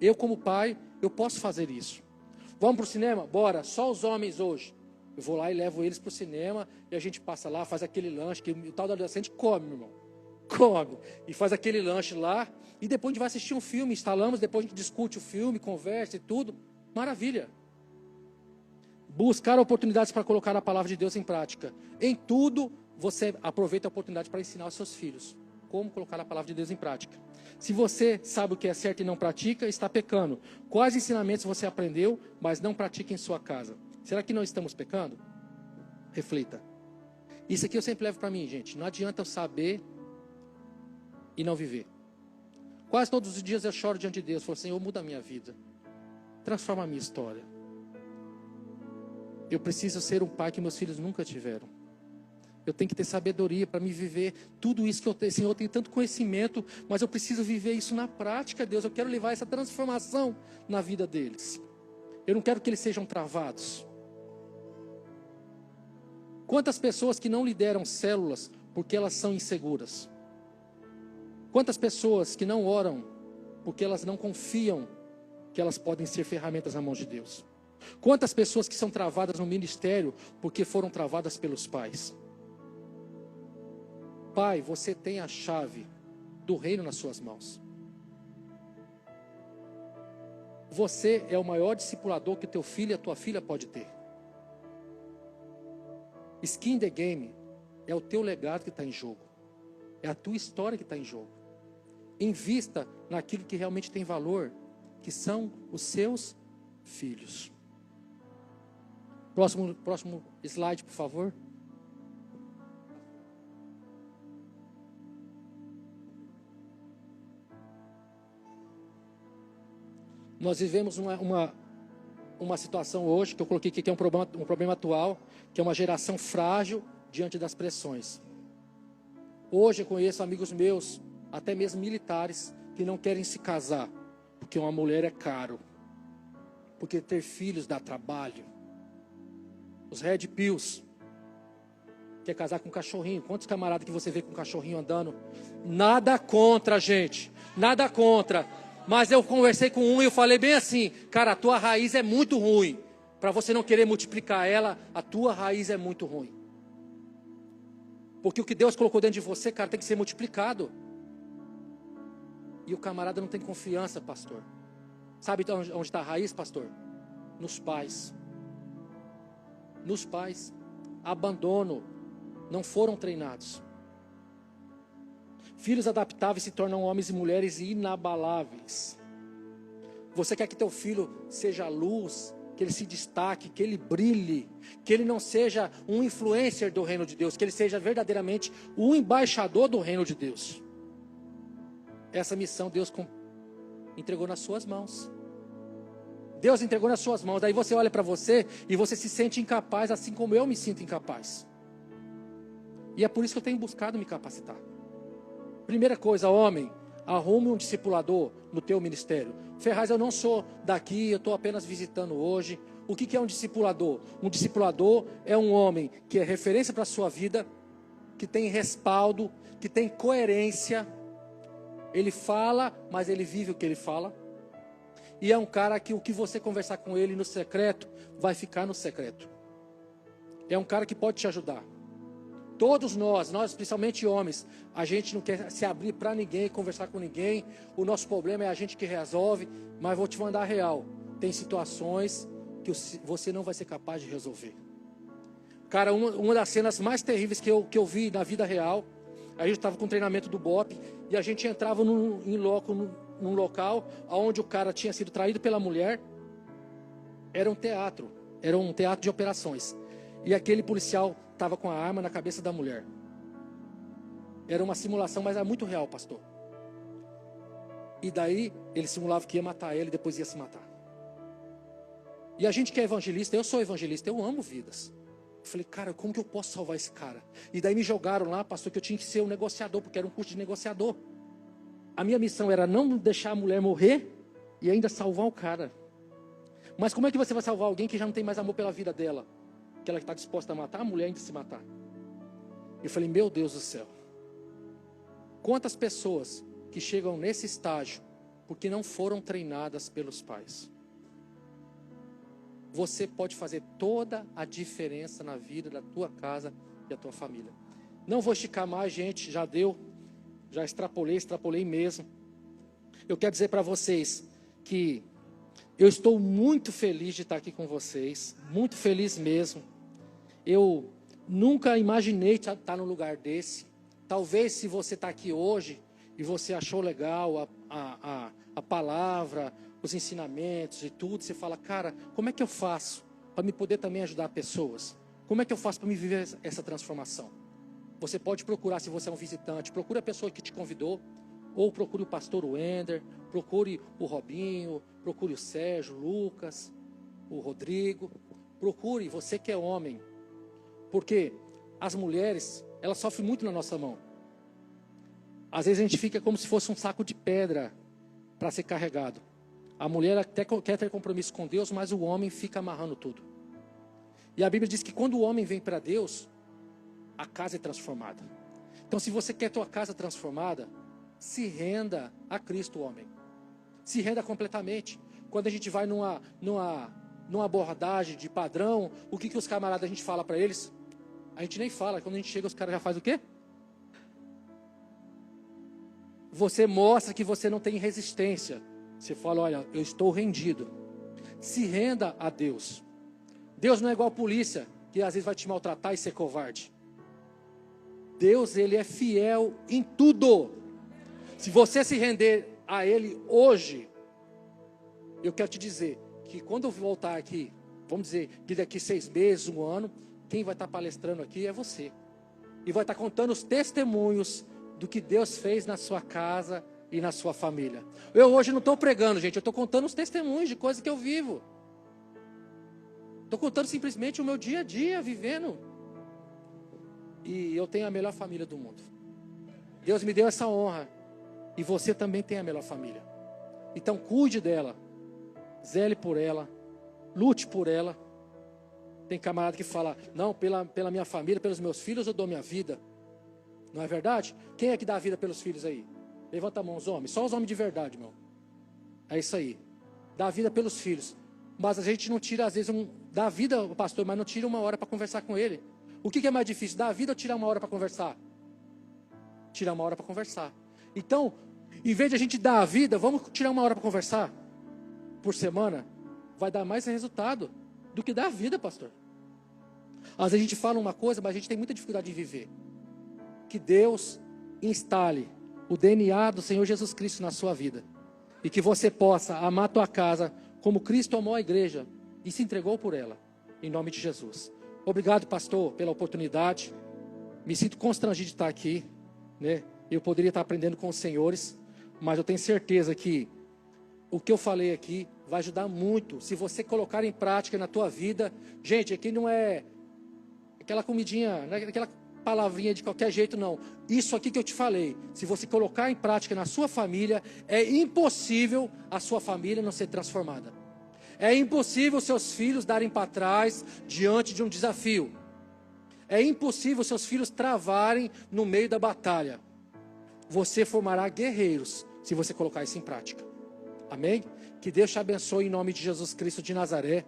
Eu como pai, eu posso fazer isso. Vamos para o cinema? Bora, só os homens hoje. Eu vou lá e levo eles para o cinema, e a gente passa lá, faz aquele lanche, que o tal do adolescente come, meu irmão. Come. E faz aquele lanche lá, e depois a gente vai assistir um filme, instalamos, depois a gente discute o filme, conversa e tudo. Maravilha. Buscar oportunidades para colocar a palavra de Deus em prática. Em tudo, você aproveita a oportunidade para ensinar aos seus filhos como colocar a palavra de Deus em prática. Se você sabe o que é certo e não pratica, está pecando. Quais ensinamentos você aprendeu, mas não pratica em sua casa? Será que não estamos pecando? Reflita. Isso aqui eu sempre levo para mim, gente. Não adianta eu saber e não viver. Quase todos os dias eu choro diante de Deus. Falo, Senhor, muda a minha vida. Transforma a minha história. Eu preciso ser um pai que meus filhos nunca tiveram. Eu tenho que ter sabedoria para me viver tudo isso que eu tenho. Senhor, eu tenho tanto conhecimento, mas eu preciso viver isso na prática, Deus. Eu quero levar essa transformação na vida deles. Eu não quero que eles sejam travados. Quantas pessoas que não lideram células porque elas são inseguras? Quantas pessoas que não oram porque elas não confiam que elas podem ser ferramentas na mão de Deus? Quantas pessoas que são travadas no ministério porque foram travadas pelos pais? Pai, você tem a chave do reino nas suas mãos. Você é o maior discipulador que o teu filho e a tua filha pode ter. Skin the game é o teu legado que está em jogo. É a tua história que está em jogo. Invista naquilo que realmente tem valor, que são os seus filhos. Próximo slide, por favor. Nós vivemos uma situação hoje, que eu coloquei aqui, que é um problema atual, que é uma geração frágil, diante das pressões. Hoje eu conheço amigos meus, até mesmo militares, que não querem se casar, porque uma mulher é caro, porque ter filhos dá trabalho. Os red pills, quer casar com um cachorrinho. Quantos camaradas que você vê com um cachorrinho andando? Nada contra, gente, nada contra. Mas eu conversei com um e eu falei bem assim: cara, a tua raiz é muito ruim. Para você não querer multiplicar ela, a tua raiz é muito ruim. Porque o que Deus colocou dentro de você, cara, tem que ser multiplicado. E o camarada não tem confiança, pastor. Sabe onde está a raiz, pastor? Nos pais. Nos pais. Abandono. Não foram treinados. Filhos adaptáveis se tornam homens e mulheres inabaláveis. Você quer que teu filho seja luz, que ele se destaque, que ele brilhe, que ele não seja um influencer do reino de Deus, que ele seja verdadeiramente o embaixador do reino de Deus. Essa missão Deus entregou nas suas mãos. Deus entregou nas suas mãos. Daí você olha para você e você se sente incapaz, assim como eu me sinto incapaz. E é por isso que eu tenho buscado me capacitar. Primeira coisa, homem, arrume um discipulador no teu ministério. Ferraz, eu não sou daqui, eu estou apenas visitando hoje. O que é um discipulador? Um discipulador é um homem que é referência para a sua vida, que tem respaldo, que tem coerência. Ele fala, mas ele vive o que ele fala. E é um cara que o que você conversar com ele no secreto, vai ficar no secreto. É um cara que pode te ajudar. Todos nós principalmente homens, a gente não quer se abrir para ninguém, conversar com ninguém. O nosso problema é a gente que resolve. Mas vou te mandar a real. Tem situações que você não vai ser capaz de resolver. Cara, uma das cenas mais terríveis que eu vi na vida real, a gente estava com o treinamento do BOP e a gente entrava num local onde o cara tinha sido traído pela mulher. Era um teatro de operações. E aquele policial estava com a arma na cabeça da mulher. Era uma simulação, mas era muito real, pastor. E daí ele simulava que ia matar ela e depois ia se matar. E a gente que é evangelista, eu sou evangelista, eu amo vidas. Eu falei, cara, como que eu posso salvar esse cara? E daí me jogaram lá, pastor, que eu tinha que ser um negociador, porque era um curso de negociador. A minha missão era não deixar a mulher morrer e ainda salvar o cara. Mas como é que você vai salvar alguém que já não tem mais amor pela vida dela? Que ela está disposta a matar, a mulher ainda se matar. Eu falei, meu Deus do céu. Quantas pessoas que chegam nesse estágio porque não foram treinadas pelos pais? Você pode fazer toda a diferença na vida da tua casa e da tua família. Não vou esticar mais, gente, já deu. Já extrapolei mesmo. Eu quero dizer para vocês que eu estou muito feliz de estar aqui com vocês. Muito feliz mesmo. Eu nunca imaginei estar num lugar desse. Talvez se você está aqui hoje e você achou legal a palavra, os ensinamentos e tudo, você fala, cara, como é que eu faço para me poder também ajudar pessoas? Como é que eu faço para me viver essa transformação? Você pode procurar, se você é um visitante, procure a pessoa que te convidou, ou procure o pastor Wender, procure o Robinho, procure o Sérgio, o Lucas, o Rodrigo. Procure, você que é homem. Porque as mulheres, elas sofrem muito na nossa mão. Às vezes a gente fica como se fosse um saco de pedra para ser carregado. A mulher até quer ter compromisso com Deus, mas o homem fica amarrando tudo. E a Bíblia diz que quando o homem vem para Deus, a casa é transformada. Então se você quer tua casa transformada, se renda a Cristo, homem. Se renda completamente. Quando a gente vai numa abordagem de padrão, o que os camaradas a gente fala para eles? A gente nem fala, quando a gente chega os caras já fazem o quê? Você mostra que você não tem resistência. Você fala, olha, eu estou rendido. Se renda a Deus. Deus não é igual a polícia, que às vezes vai te maltratar e ser covarde. Deus, Ele é fiel em tudo. Se você se render a Ele hoje, eu quero te dizer que quando eu voltar aqui, vamos dizer que daqui 6 meses, 1 ano, quem vai estar palestrando aqui é você. E vai estar contando os testemunhos do que Deus fez na sua casa e na sua família. Eu hoje não estou pregando, gente, eu estou contando os testemunhos de coisas que eu vivo. Estou contando simplesmente o meu dia a dia, vivendo. E eu tenho a melhor família do mundo. Deus me deu essa honra. E você também tem a melhor família. Então cuide dela. Zele por ela. Lute por ela. Tem camarada que fala, não, pela minha família, pelos meus filhos eu dou minha vida. Não é verdade? Quem é que dá a vida pelos filhos aí? Levanta a mão, os homens. Só os homens de verdade, meu. É isso aí. Dá a vida pelos filhos. Mas a gente não tira, às vezes, dá a vida, pastor, mas não tira uma hora para conversar com ele. O que é mais difícil? Dar a vida ou tirar uma hora para conversar? Tirar uma hora para conversar. Então, em vez de a gente dar a vida, vamos tirar uma hora para conversar por semana? Vai dar mais resultado do que dar a vida, pastor. Às vezes a gente fala uma coisa, mas a gente tem muita dificuldade de viver. Que Deus instale o DNA do Senhor Jesus Cristo na sua vida. E que você possa amar a tua casa como Cristo amou a igreja e se entregou por ela. Em nome de Jesus. Obrigado, pastor, pela oportunidade. Me sinto constrangido de estar aqui, né? Eu poderia estar aprendendo com os senhores, mas eu tenho certeza que o que eu falei aqui vai ajudar muito. Se você colocar em prática na tua vida. Gente, aqui não é aquela comidinha, não é aquela palavrinha de qualquer jeito, não. Isso aqui que eu te falei, se você colocar em prática na sua família, é impossível a sua família não ser transformada. É impossível seus filhos darem para trás diante de um desafio. É impossível seus filhos travarem no meio da batalha. Você formará guerreiros se você colocar isso em prática. Amém? Que Deus te abençoe em nome de Jesus Cristo de Nazaré.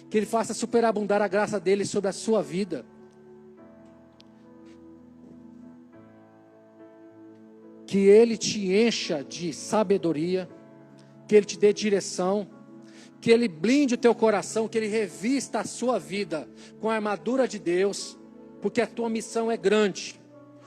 Que Ele faça superabundar a graça dEle sobre a sua vida. Que Ele te encha de sabedoria. Que Ele te dê direção. Que Ele blinde o teu coração. Que Ele revista a sua vida com a armadura de Deus. Porque a tua missão é grande.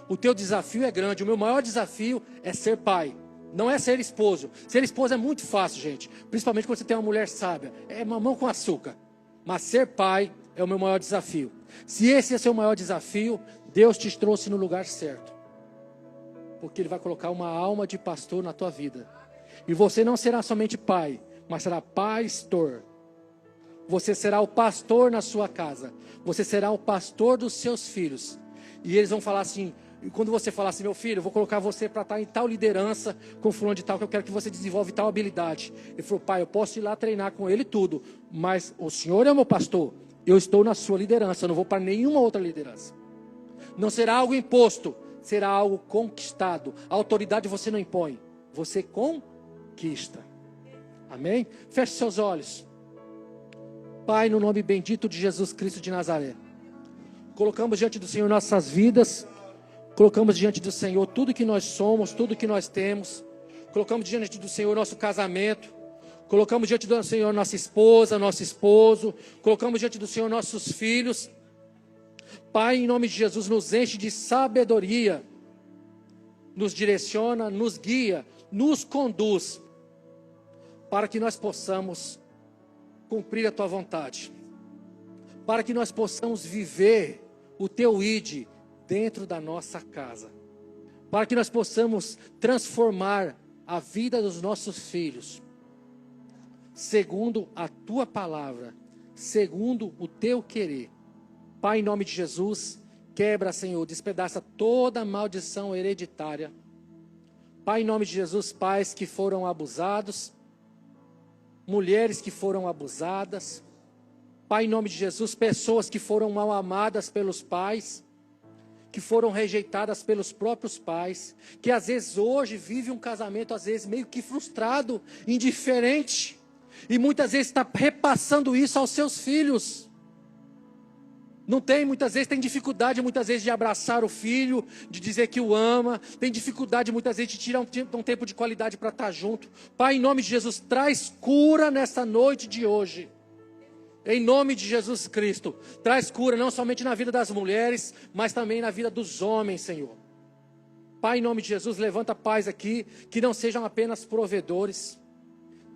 O teu desafio é grande. O meu maior desafio é ser pai. Não é ser esposo. Ser esposo é muito fácil, gente. Principalmente quando você tem uma mulher sábia. É mamão com açúcar. Mas ser pai é o meu maior desafio. Se esse é o seu maior desafio, Deus te trouxe no lugar certo. Porque Ele vai colocar uma alma de pastor na tua vida. E você não será somente pai, mas será pastor. Você será o pastor na sua casa. Você será o pastor dos seus filhos. E eles vão falar assim... E quando você falar assim, meu filho, eu vou colocar você para estar em tal liderança com fulano de tal, que eu quero que você desenvolva tal habilidade. Ele falou, pai, eu posso ir lá treinar com ele tudo, mas o senhor é o meu pastor, eu estou na sua liderança, eu não vou para nenhuma outra liderança. Não será algo imposto, será algo conquistado. A autoridade você não impõe, você conquista. Amém? Feche seus olhos. Pai, no nome bendito de Jesus Cristo de Nazaré, colocamos diante do Senhor nossas vidas. Colocamos diante do Senhor tudo que nós somos, tudo que nós temos. Colocamos diante do Senhor nosso casamento. Colocamos diante do Senhor nossa esposa, nosso esposo. Colocamos diante do Senhor nossos filhos. Pai, em nome de Jesus, nos enche de sabedoria. Nos direciona, nos guia, nos conduz. Para que nós possamos cumprir a Tua vontade. Para que nós possamos viver o Teu ID dentro da nossa casa, para que nós possamos transformar a vida dos nossos filhos, segundo a Tua palavra, segundo o Teu querer. Pai, em nome de Jesus, quebra, Senhor, despedaça toda maldição hereditária. Pai, em nome de Jesus, pais que foram abusados, mulheres que foram abusadas. Pai, em nome de Jesus, pessoas que foram mal amadas pelos pais, que foram rejeitadas pelos próprios pais, que às vezes hoje vive um casamento, às vezes meio que frustrado, indiferente, e muitas vezes está repassando isso aos seus filhos. Não tem, muitas vezes tem dificuldade, muitas vezes de abraçar o filho, de dizer que o ama, tem dificuldade muitas vezes de tirar um tempo de qualidade para estar junto. Pai, em nome de Jesus, traz cura nessa noite de hoje. Em nome de Jesus Cristo, traz cura não somente na vida das mulheres, mas também na vida dos homens, Senhor. Pai, em nome de Jesus, levanta pais aqui, que não sejam apenas provedores,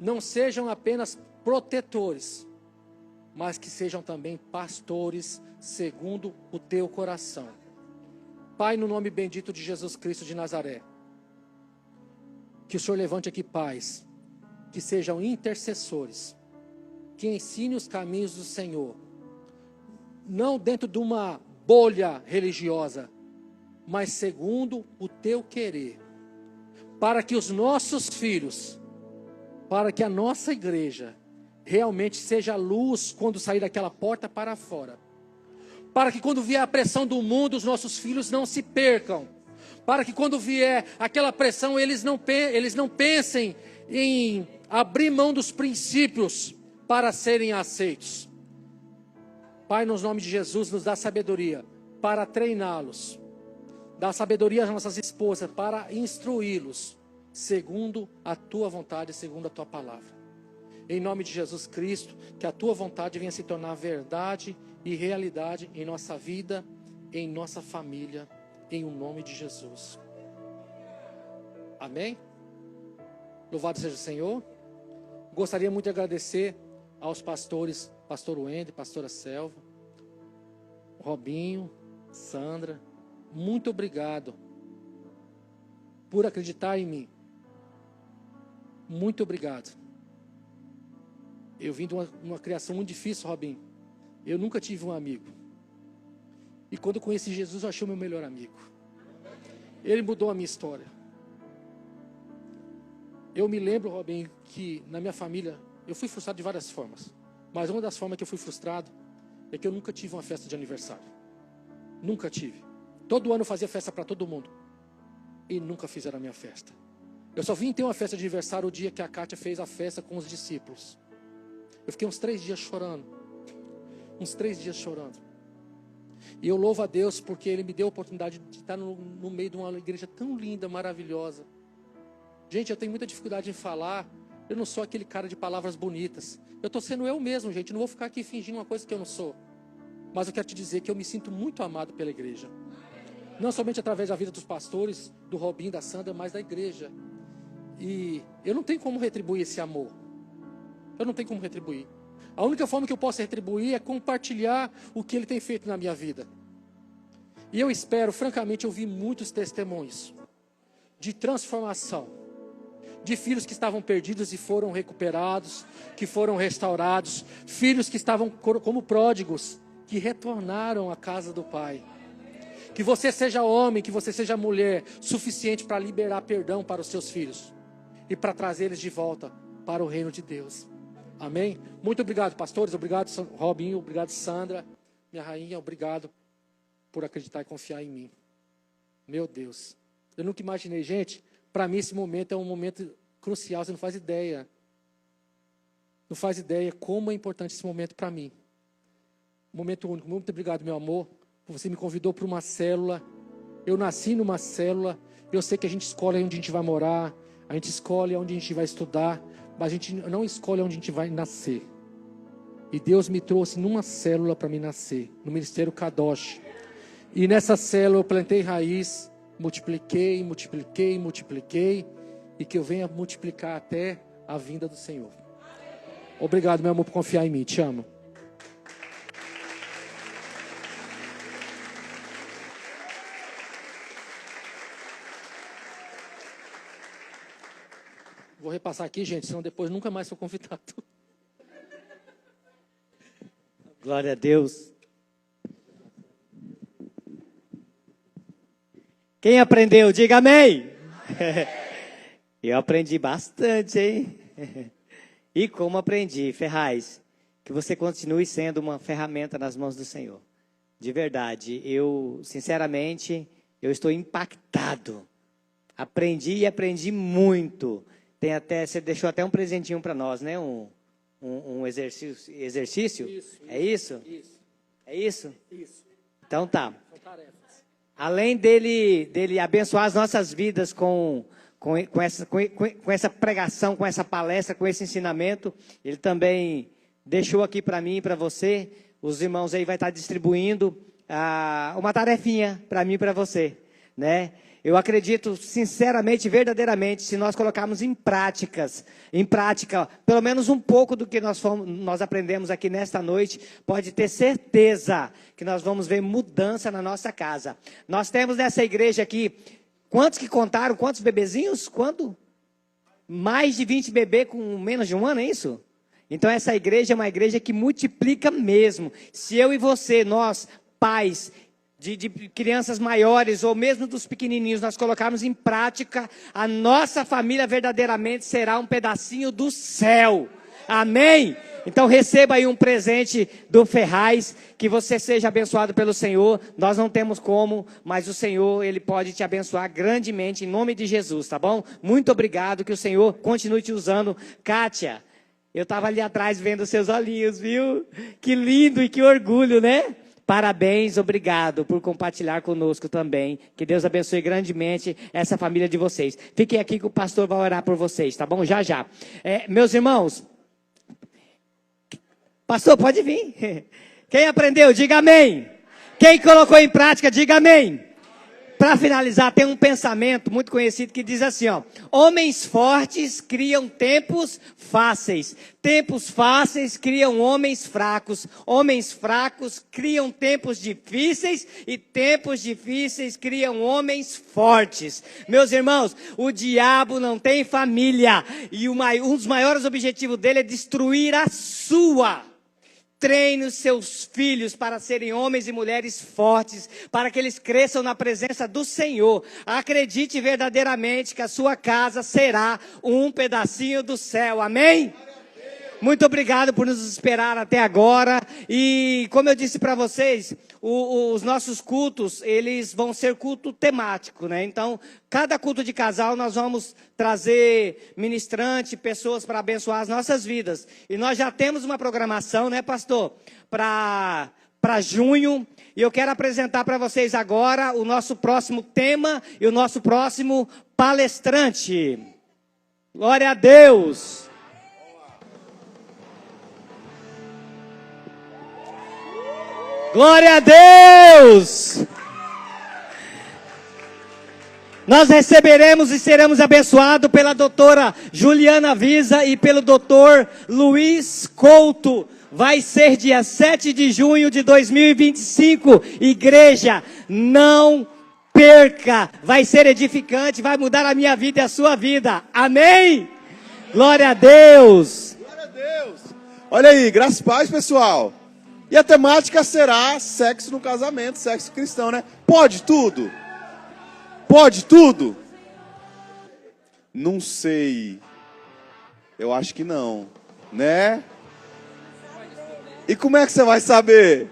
não sejam apenas protetores, mas que sejam também pastores, segundo o Teu coração. Pai, no nome bendito de Jesus Cristo de Nazaré, que o Senhor levante aqui pais, que sejam intercessores, que ensine os caminhos do Senhor, não dentro de uma bolha religiosa, mas segundo o teu querer, para que os nossos filhos, para que a nossa igreja realmente seja luz quando sair daquela porta para fora, para que quando vier a pressão do mundo, os nossos filhos não se percam, para que quando vier aquela pressão, eles não pensem em abrir mão dos princípios para serem aceitos. Pai, nos nomes de Jesus, nos dá sabedoria para treiná-los, dá sabedoria às nossas esposas para instruí-los, segundo a tua vontade, segundo a tua palavra. Em nome de Jesus Cristo, que a tua vontade venha se tornar verdade e realidade em nossa vida, em nossa família, em o nome de Jesus. Amém? Louvado seja o Senhor. Gostaria muito de agradecer aos pastores, pastor Wendel, pastora Selva, Robinho, Sandra. Muito obrigado por acreditar em mim. Muito obrigado. Eu vim de uma criação muito difícil, Robinho. Eu nunca tive um amigo. E quando eu conheci Jesus, eu achei o meu melhor amigo. Ele mudou a minha história. Eu me lembro, Robinho, que na minha família, eu fui frustrado de várias formas. Mas uma das formas que eu fui frustrado é que eu nunca tive uma festa de aniversário. Nunca tive. Todo ano eu fazia festa para todo mundo. E nunca fizeram a minha festa. Eu só vim ter uma festa de aniversário o dia que a Kátia fez a festa com os discípulos. Eu fiquei uns 3 dias chorando. Uns 3 dias chorando. E eu louvo a Deus porque Ele me deu a oportunidade de estar no meio de uma igreja tão linda, maravilhosa. Gente, eu tenho muita dificuldade em falar. Eu não sou aquele cara de palavras bonitas. Eu estou sendo eu mesmo, gente. Eu não vou ficar aqui fingindo uma coisa que eu não sou. Mas eu quero te dizer que eu me sinto muito amado pela igreja. Não somente através da vida dos pastores, do Robinho, da Sandra, mas da igreja. E eu não tenho como retribuir esse amor. Eu não tenho como retribuir. A única forma que eu posso retribuir é compartilhar o que Ele tem feito na minha vida. E eu espero, francamente, ouvir muitos testemunhos de transformação, de filhos que estavam perdidos e foram recuperados, que foram restaurados, filhos que estavam como pródigos, que retornaram à casa do Pai. Que você seja homem, que você seja mulher, suficiente para liberar perdão para os seus filhos e para trazer eles de volta para o reino de Deus. Amém? Muito obrigado, pastores. Obrigado, Robinho. Obrigado, Sandra. Minha rainha, obrigado por acreditar e confiar em mim. Meu Deus. Eu nunca imaginei, gente. Para mim, esse momento é um momento crucial. Você não faz ideia. Não faz ideia como é importante esse momento para mim. Um momento único. Muito obrigado, meu amor. Você me convidou para uma célula. Eu nasci numa célula. Eu sei que a gente escolhe onde a gente vai morar. A gente escolhe onde a gente vai estudar. Mas a gente não escolhe onde a gente vai nascer. E Deus me trouxe numa célula para me nascer. No Ministério Kadosh. E nessa célula eu plantei raiz. Multipliquei. E que eu venha multiplicar até a vinda do Senhor. Obrigado, meu amor, por confiar em mim. Te amo. Vou repassar aqui, gente, senão depois nunca mais sou convidado. Glória a Deus. Quem aprendeu, diga amém. Eu aprendi bastante, hein? E como aprendi, Ferraz, que você continue sendo uma ferramenta nas mãos do Senhor. De verdade, sinceramente, eu estou impactado. Aprendi e aprendi muito. Você deixou até um presentinho para nós, né? Um exercício? Isso. É isso? Isso. É isso? Isso. Então tá. São tarefas. Além dele abençoar as nossas vidas com essa pregação, com essa palestra, com esse ensinamento, ele também deixou aqui para mim e para você, os irmãos aí vai estar distribuindo uma tarefinha para mim e para você, né? Eu acredito sinceramente, verdadeiramente, se nós colocarmos em prática, pelo menos um pouco do que nós aprendemos aqui nesta noite, pode ter certeza que nós vamos ver mudança na nossa casa. Nós temos nessa igreja aqui, quantos que contaram, quantos bebezinhos? Quanto? Mais de 20 bebês com menos de um ano, é isso? Então essa igreja é uma igreja que multiplica mesmo. Se eu e você, nós, pais, de crianças maiores ou mesmo dos pequenininhos, nós colocarmos em prática, a nossa família verdadeiramente será um pedacinho do céu. Amém? Então receba aí um presente do Ferraz, que você seja abençoado pelo Senhor. Nós não temos como, mas o Senhor, Ele pode te abençoar grandemente, em nome de Jesus, tá bom? Muito obrigado, que o Senhor continue te usando. Kátia, eu estava ali atrás vendo seus olhinhos, viu? Que lindo e que orgulho, né? Parabéns, obrigado por compartilhar conosco também. Que Deus abençoe grandemente essa família de vocês. Fiquem aqui que o pastor vai orar por vocês, tá bom? Já, já. Meus irmãos... Pastor, pode vir. Quem aprendeu, diga amém. Quem colocou em prática, diga amém. Para finalizar, tem um pensamento muito conhecido que diz assim, ó: homens fortes criam tempos fáceis. Tempos fáceis criam homens fracos. Homens fracos criam tempos difíceis. E tempos difíceis criam homens fortes. Meus irmãos, o diabo não tem família. E um dos maiores objetivos dele é destruir a sua. Treine os seus filhos para serem homens e mulheres fortes, para que eles cresçam na presença do Senhor. Acredite verdadeiramente que a sua casa será um pedacinho do céu. Amém? Muito obrigado por nos esperar até agora. E como eu disse para vocês, os nossos cultos, eles vão ser culto temático, né? Então, cada culto de casal nós vamos trazer ministrante, pessoas para abençoar as nossas vidas. E nós já temos uma programação, né, pastor? Para junho. E eu quero apresentar para vocês agora o nosso próximo tema e o nosso próximo palestrante. Glória a Deus! Glória a Deus! Nós receberemos e seremos abençoados pela doutora Juliana Visa e pelo doutor Luiz Couto. Vai ser dia 7 de junho de 2025. Igreja, não perca. Vai ser edificante, vai mudar a minha vida e a sua vida. Amém? Glória a Deus! Glória a Deus! Olha aí, graças a paz, pessoal. E a temática será sexo no casamento, sexo cristão, né? Pode tudo? Pode tudo? Não sei. Eu acho que não, né? E como é que você vai saber?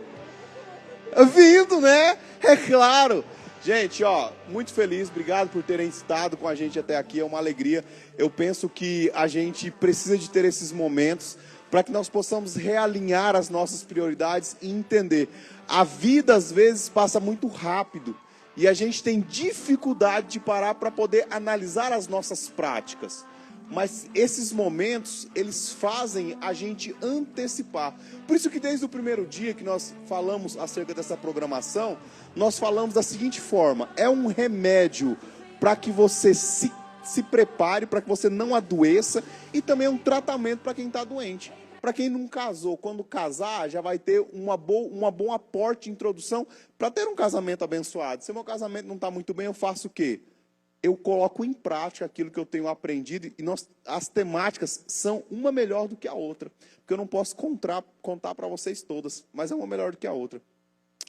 Vindo, né? É claro. Gente, ó, muito feliz, obrigado por terem estado com a gente até aqui, é uma alegria. Eu penso que a gente precisa de ter esses momentos para que nós possamos realinhar as nossas prioridades e entender. A vida, às vezes, passa muito rápido e a gente tem dificuldade de parar para poder analisar as nossas práticas. Mas esses momentos, eles fazem a gente antecipar. Por isso que desde o primeiro dia que nós falamos acerca dessa programação, nós falamos da seguinte forma: é um remédio para que você se prepare, para que você não adoeça, e também é um tratamento para quem está doente. Para quem não casou, quando casar, já vai ter uma bom aporte de introdução para ter um casamento abençoado. Se o meu casamento não está muito bem, eu faço o quê? Eu coloco em prática aquilo que eu tenho aprendido, e as temáticas são uma melhor do que a outra, porque eu não posso contar para vocês todas, mas é uma melhor do que a outra.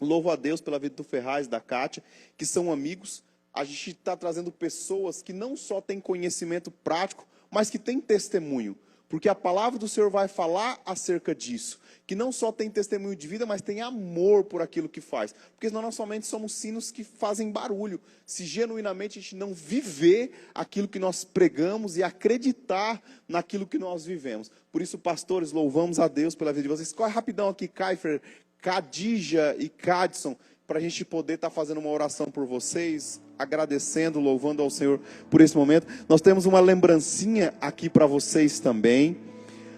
Louvo a Deus pela vida do Ferraz, da Kátia, que são amigos. A gente está trazendo pessoas que não só têm conhecimento prático, mas que têm testemunho. Porque a palavra do Senhor vai falar acerca disso. Que não só tem testemunho de vida, mas tem amor por aquilo que faz. Porque senão nós somente somos sinos que fazem barulho. Se genuinamente a gente não viver aquilo que nós pregamos e acreditar naquilo que nós vivemos. Por isso, pastores, louvamos a Deus pela vida de vocês. Corre rapidão aqui, Kaifer, Khadija e Cadson, para a gente poder estar fazendo uma oração por vocês, agradecendo, louvando ao Senhor por esse momento. Nós temos uma lembrancinha aqui para vocês também.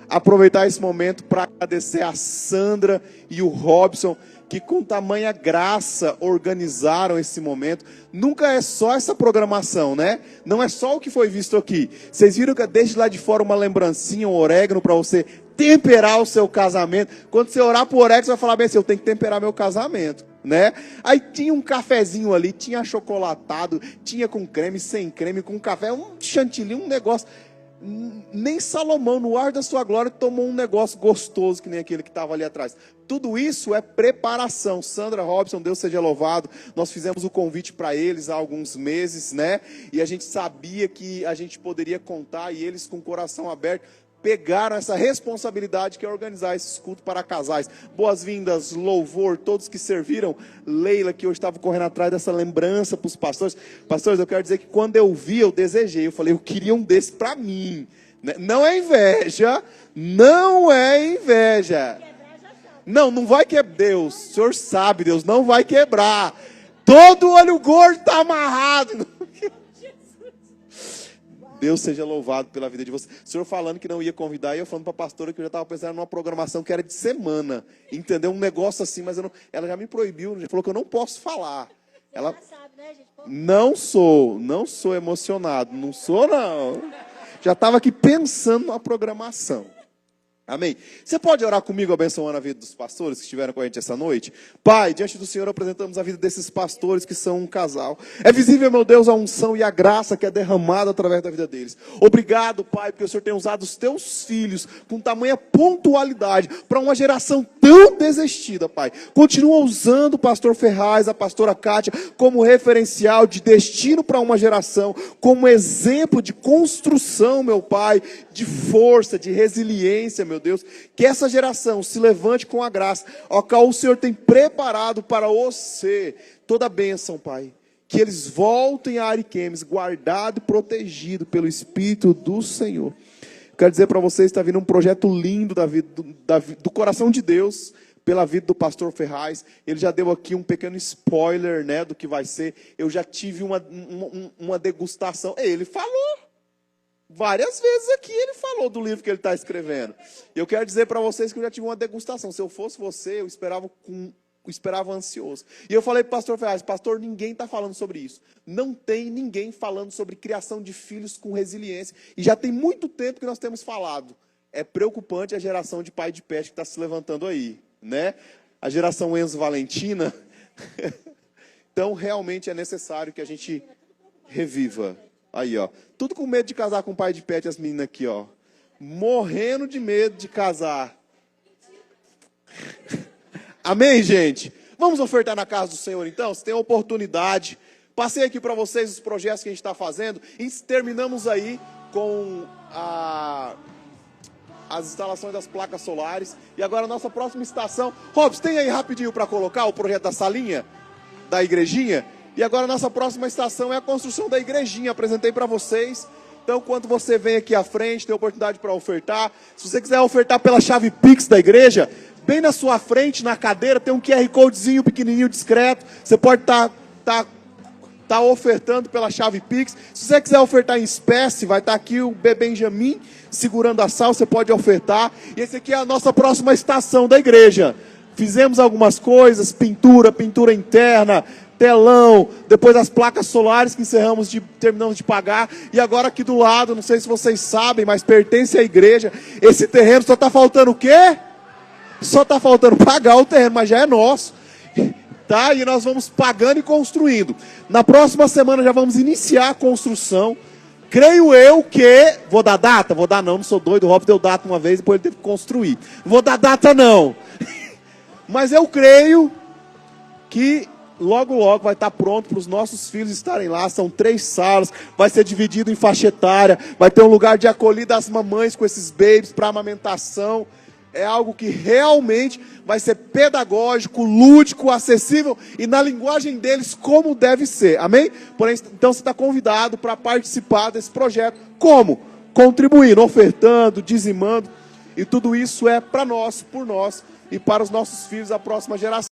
Aproveitar esse momento para agradecer a Sandra e o Robson, que com tamanha graça organizaram esse momento. Nunca é só essa programação, né? Não é só o que foi visto aqui. Vocês viram que desde lá de fora uma lembrancinha, um orégano para você temperar o seu casamento. Quando você orar por orégano, você vai falar bem assim: eu tenho que temperar meu casamento, né? Aí tinha um cafezinho ali, tinha achocolatado, tinha com creme, sem creme, com café, um chantilly, um negócio. Nem Salomão, no ar da sua glória, tomou um negócio gostoso que nem aquele que estava ali atrás. Tudo isso é preparação. Sandra, Robson, Deus seja louvado. Nós fizemos o convite para eles há alguns meses, né? E a gente sabia que a gente poderia contar, e eles com o coração aberto pegaram essa responsabilidade que é organizar esse culto para casais. Boas-vindas, louvor, todos que serviram. Leila, que hoje estava correndo atrás dessa lembrança para os pastores. Pastores, eu quero dizer que quando eu vi, eu desejei. Eu falei, eu queria um desse para mim. Não é inveja, não é inveja. Não, não vai quebrar. Deus, o Senhor sabe, Deus, não vai quebrar. Todo olho gordo está amarrado. Deus seja louvado pela vida de você. O senhor falando que não ia convidar, e eu falando para a pastora que eu já estava pensando numa programação que era de semana. Entendeu? Um negócio assim, mas ela já me proibiu, já falou que eu não posso falar. Ela já sabe, né, gente? Não sou emocionado. Não sou, não. Já estava aqui pensando numa programação. Amém? Você pode orar comigo abençoando a vida dos pastores que estiveram com a gente essa noite? Pai, diante do Senhor apresentamos a vida desses pastores que são um casal. É visível, meu Deus, a unção e a graça que é derramada através da vida deles. Obrigado, Pai, porque o Senhor tem usado os teus filhos com tamanha pontualidade para uma geração tão desistida, Pai. Continua usando o pastor Ferraz, a pastora Kátia, como referencial de destino para uma geração, como exemplo de construção, meu Pai, de força, de resiliência, meu Deus, que essa geração se levante com a graça, ao qual o Senhor tem preparado para você, toda a bênção, Pai, que eles voltem a Ariquemes, guardado e protegido pelo Espírito do Senhor. Quero dizer para vocês, está vindo um projeto lindo do coração de Deus, pela vida do pastor Ferraz. Ele já deu aqui um pequeno spoiler, né, do que vai ser. Eu já tive uma degustação, ele falou. Várias vezes aqui ele falou do livro que ele está escrevendo. Eu quero dizer para vocês que eu já tive uma degustação. Se eu fosse você, eu esperava ansioso. E eu falei para o pastor Ferraz, pastor, ninguém está falando sobre isso. Não tem ninguém falando sobre criação de filhos com resiliência. E já tem muito tempo que nós temos falado. É preocupante a geração de pai de pet que está se levantando aí, né? A geração Enzo Valentina. Então, realmente é necessário que a gente reviva. Aí, ó. Tudo com medo de casar com pai de pet, as meninas aqui, ó. Morrendo de medo de casar. Amém, gente? Vamos ofertar na casa do Senhor, então? Se tem a oportunidade. Passei aqui para vocês os projetos que a gente está fazendo. E terminamos aí com as instalações das placas solares. E agora a nossa próxima estação. Robson, tem aí rapidinho para colocar o projeto da salinha? Da igrejinha? E agora a nossa próxima estação é a construção da igrejinha. Apresentei para vocês. Então, quando você vem aqui à frente, tem oportunidade para ofertar. Se você quiser ofertar pela chave Pix da igreja, bem na sua frente, na cadeira, tem um QR Codezinho pequenininho, discreto. Você pode tá ofertando pela chave Pix. Se você quiser ofertar em espécie, vai estar aqui o B. Benjamin segurando a sal, você pode ofertar. E esse aqui é a nossa próxima estação da igreja. Fizemos algumas coisas, pintura interna, telão, depois as placas solares que terminamos de pagar, e agora aqui do lado, não sei se vocês sabem, mas pertence à igreja, esse terreno só está faltando o quê? Só está faltando pagar o terreno, mas já é nosso, tá? E nós vamos pagando e construindo. Na próxima semana já vamos iniciar a construção. Creio eu que, vou dar data? Vou dar não sou doido, o Robson deu data uma vez, depois ele teve que construir. Vou dar data não, mas eu creio que logo vai estar pronto para os nossos filhos estarem lá. São 3 salas, vai ser dividido em faixa etária, vai ter um lugar de acolhida às mamães com esses babies para amamentação. É algo que realmente vai ser pedagógico, lúdico, acessível e na linguagem deles como deve ser. Amém? Porém, então você está convidado para participar desse projeto. Como? Contribuindo, ofertando, dizimando. E tudo isso é para nós, por nós e para os nossos filhos, a próxima geração.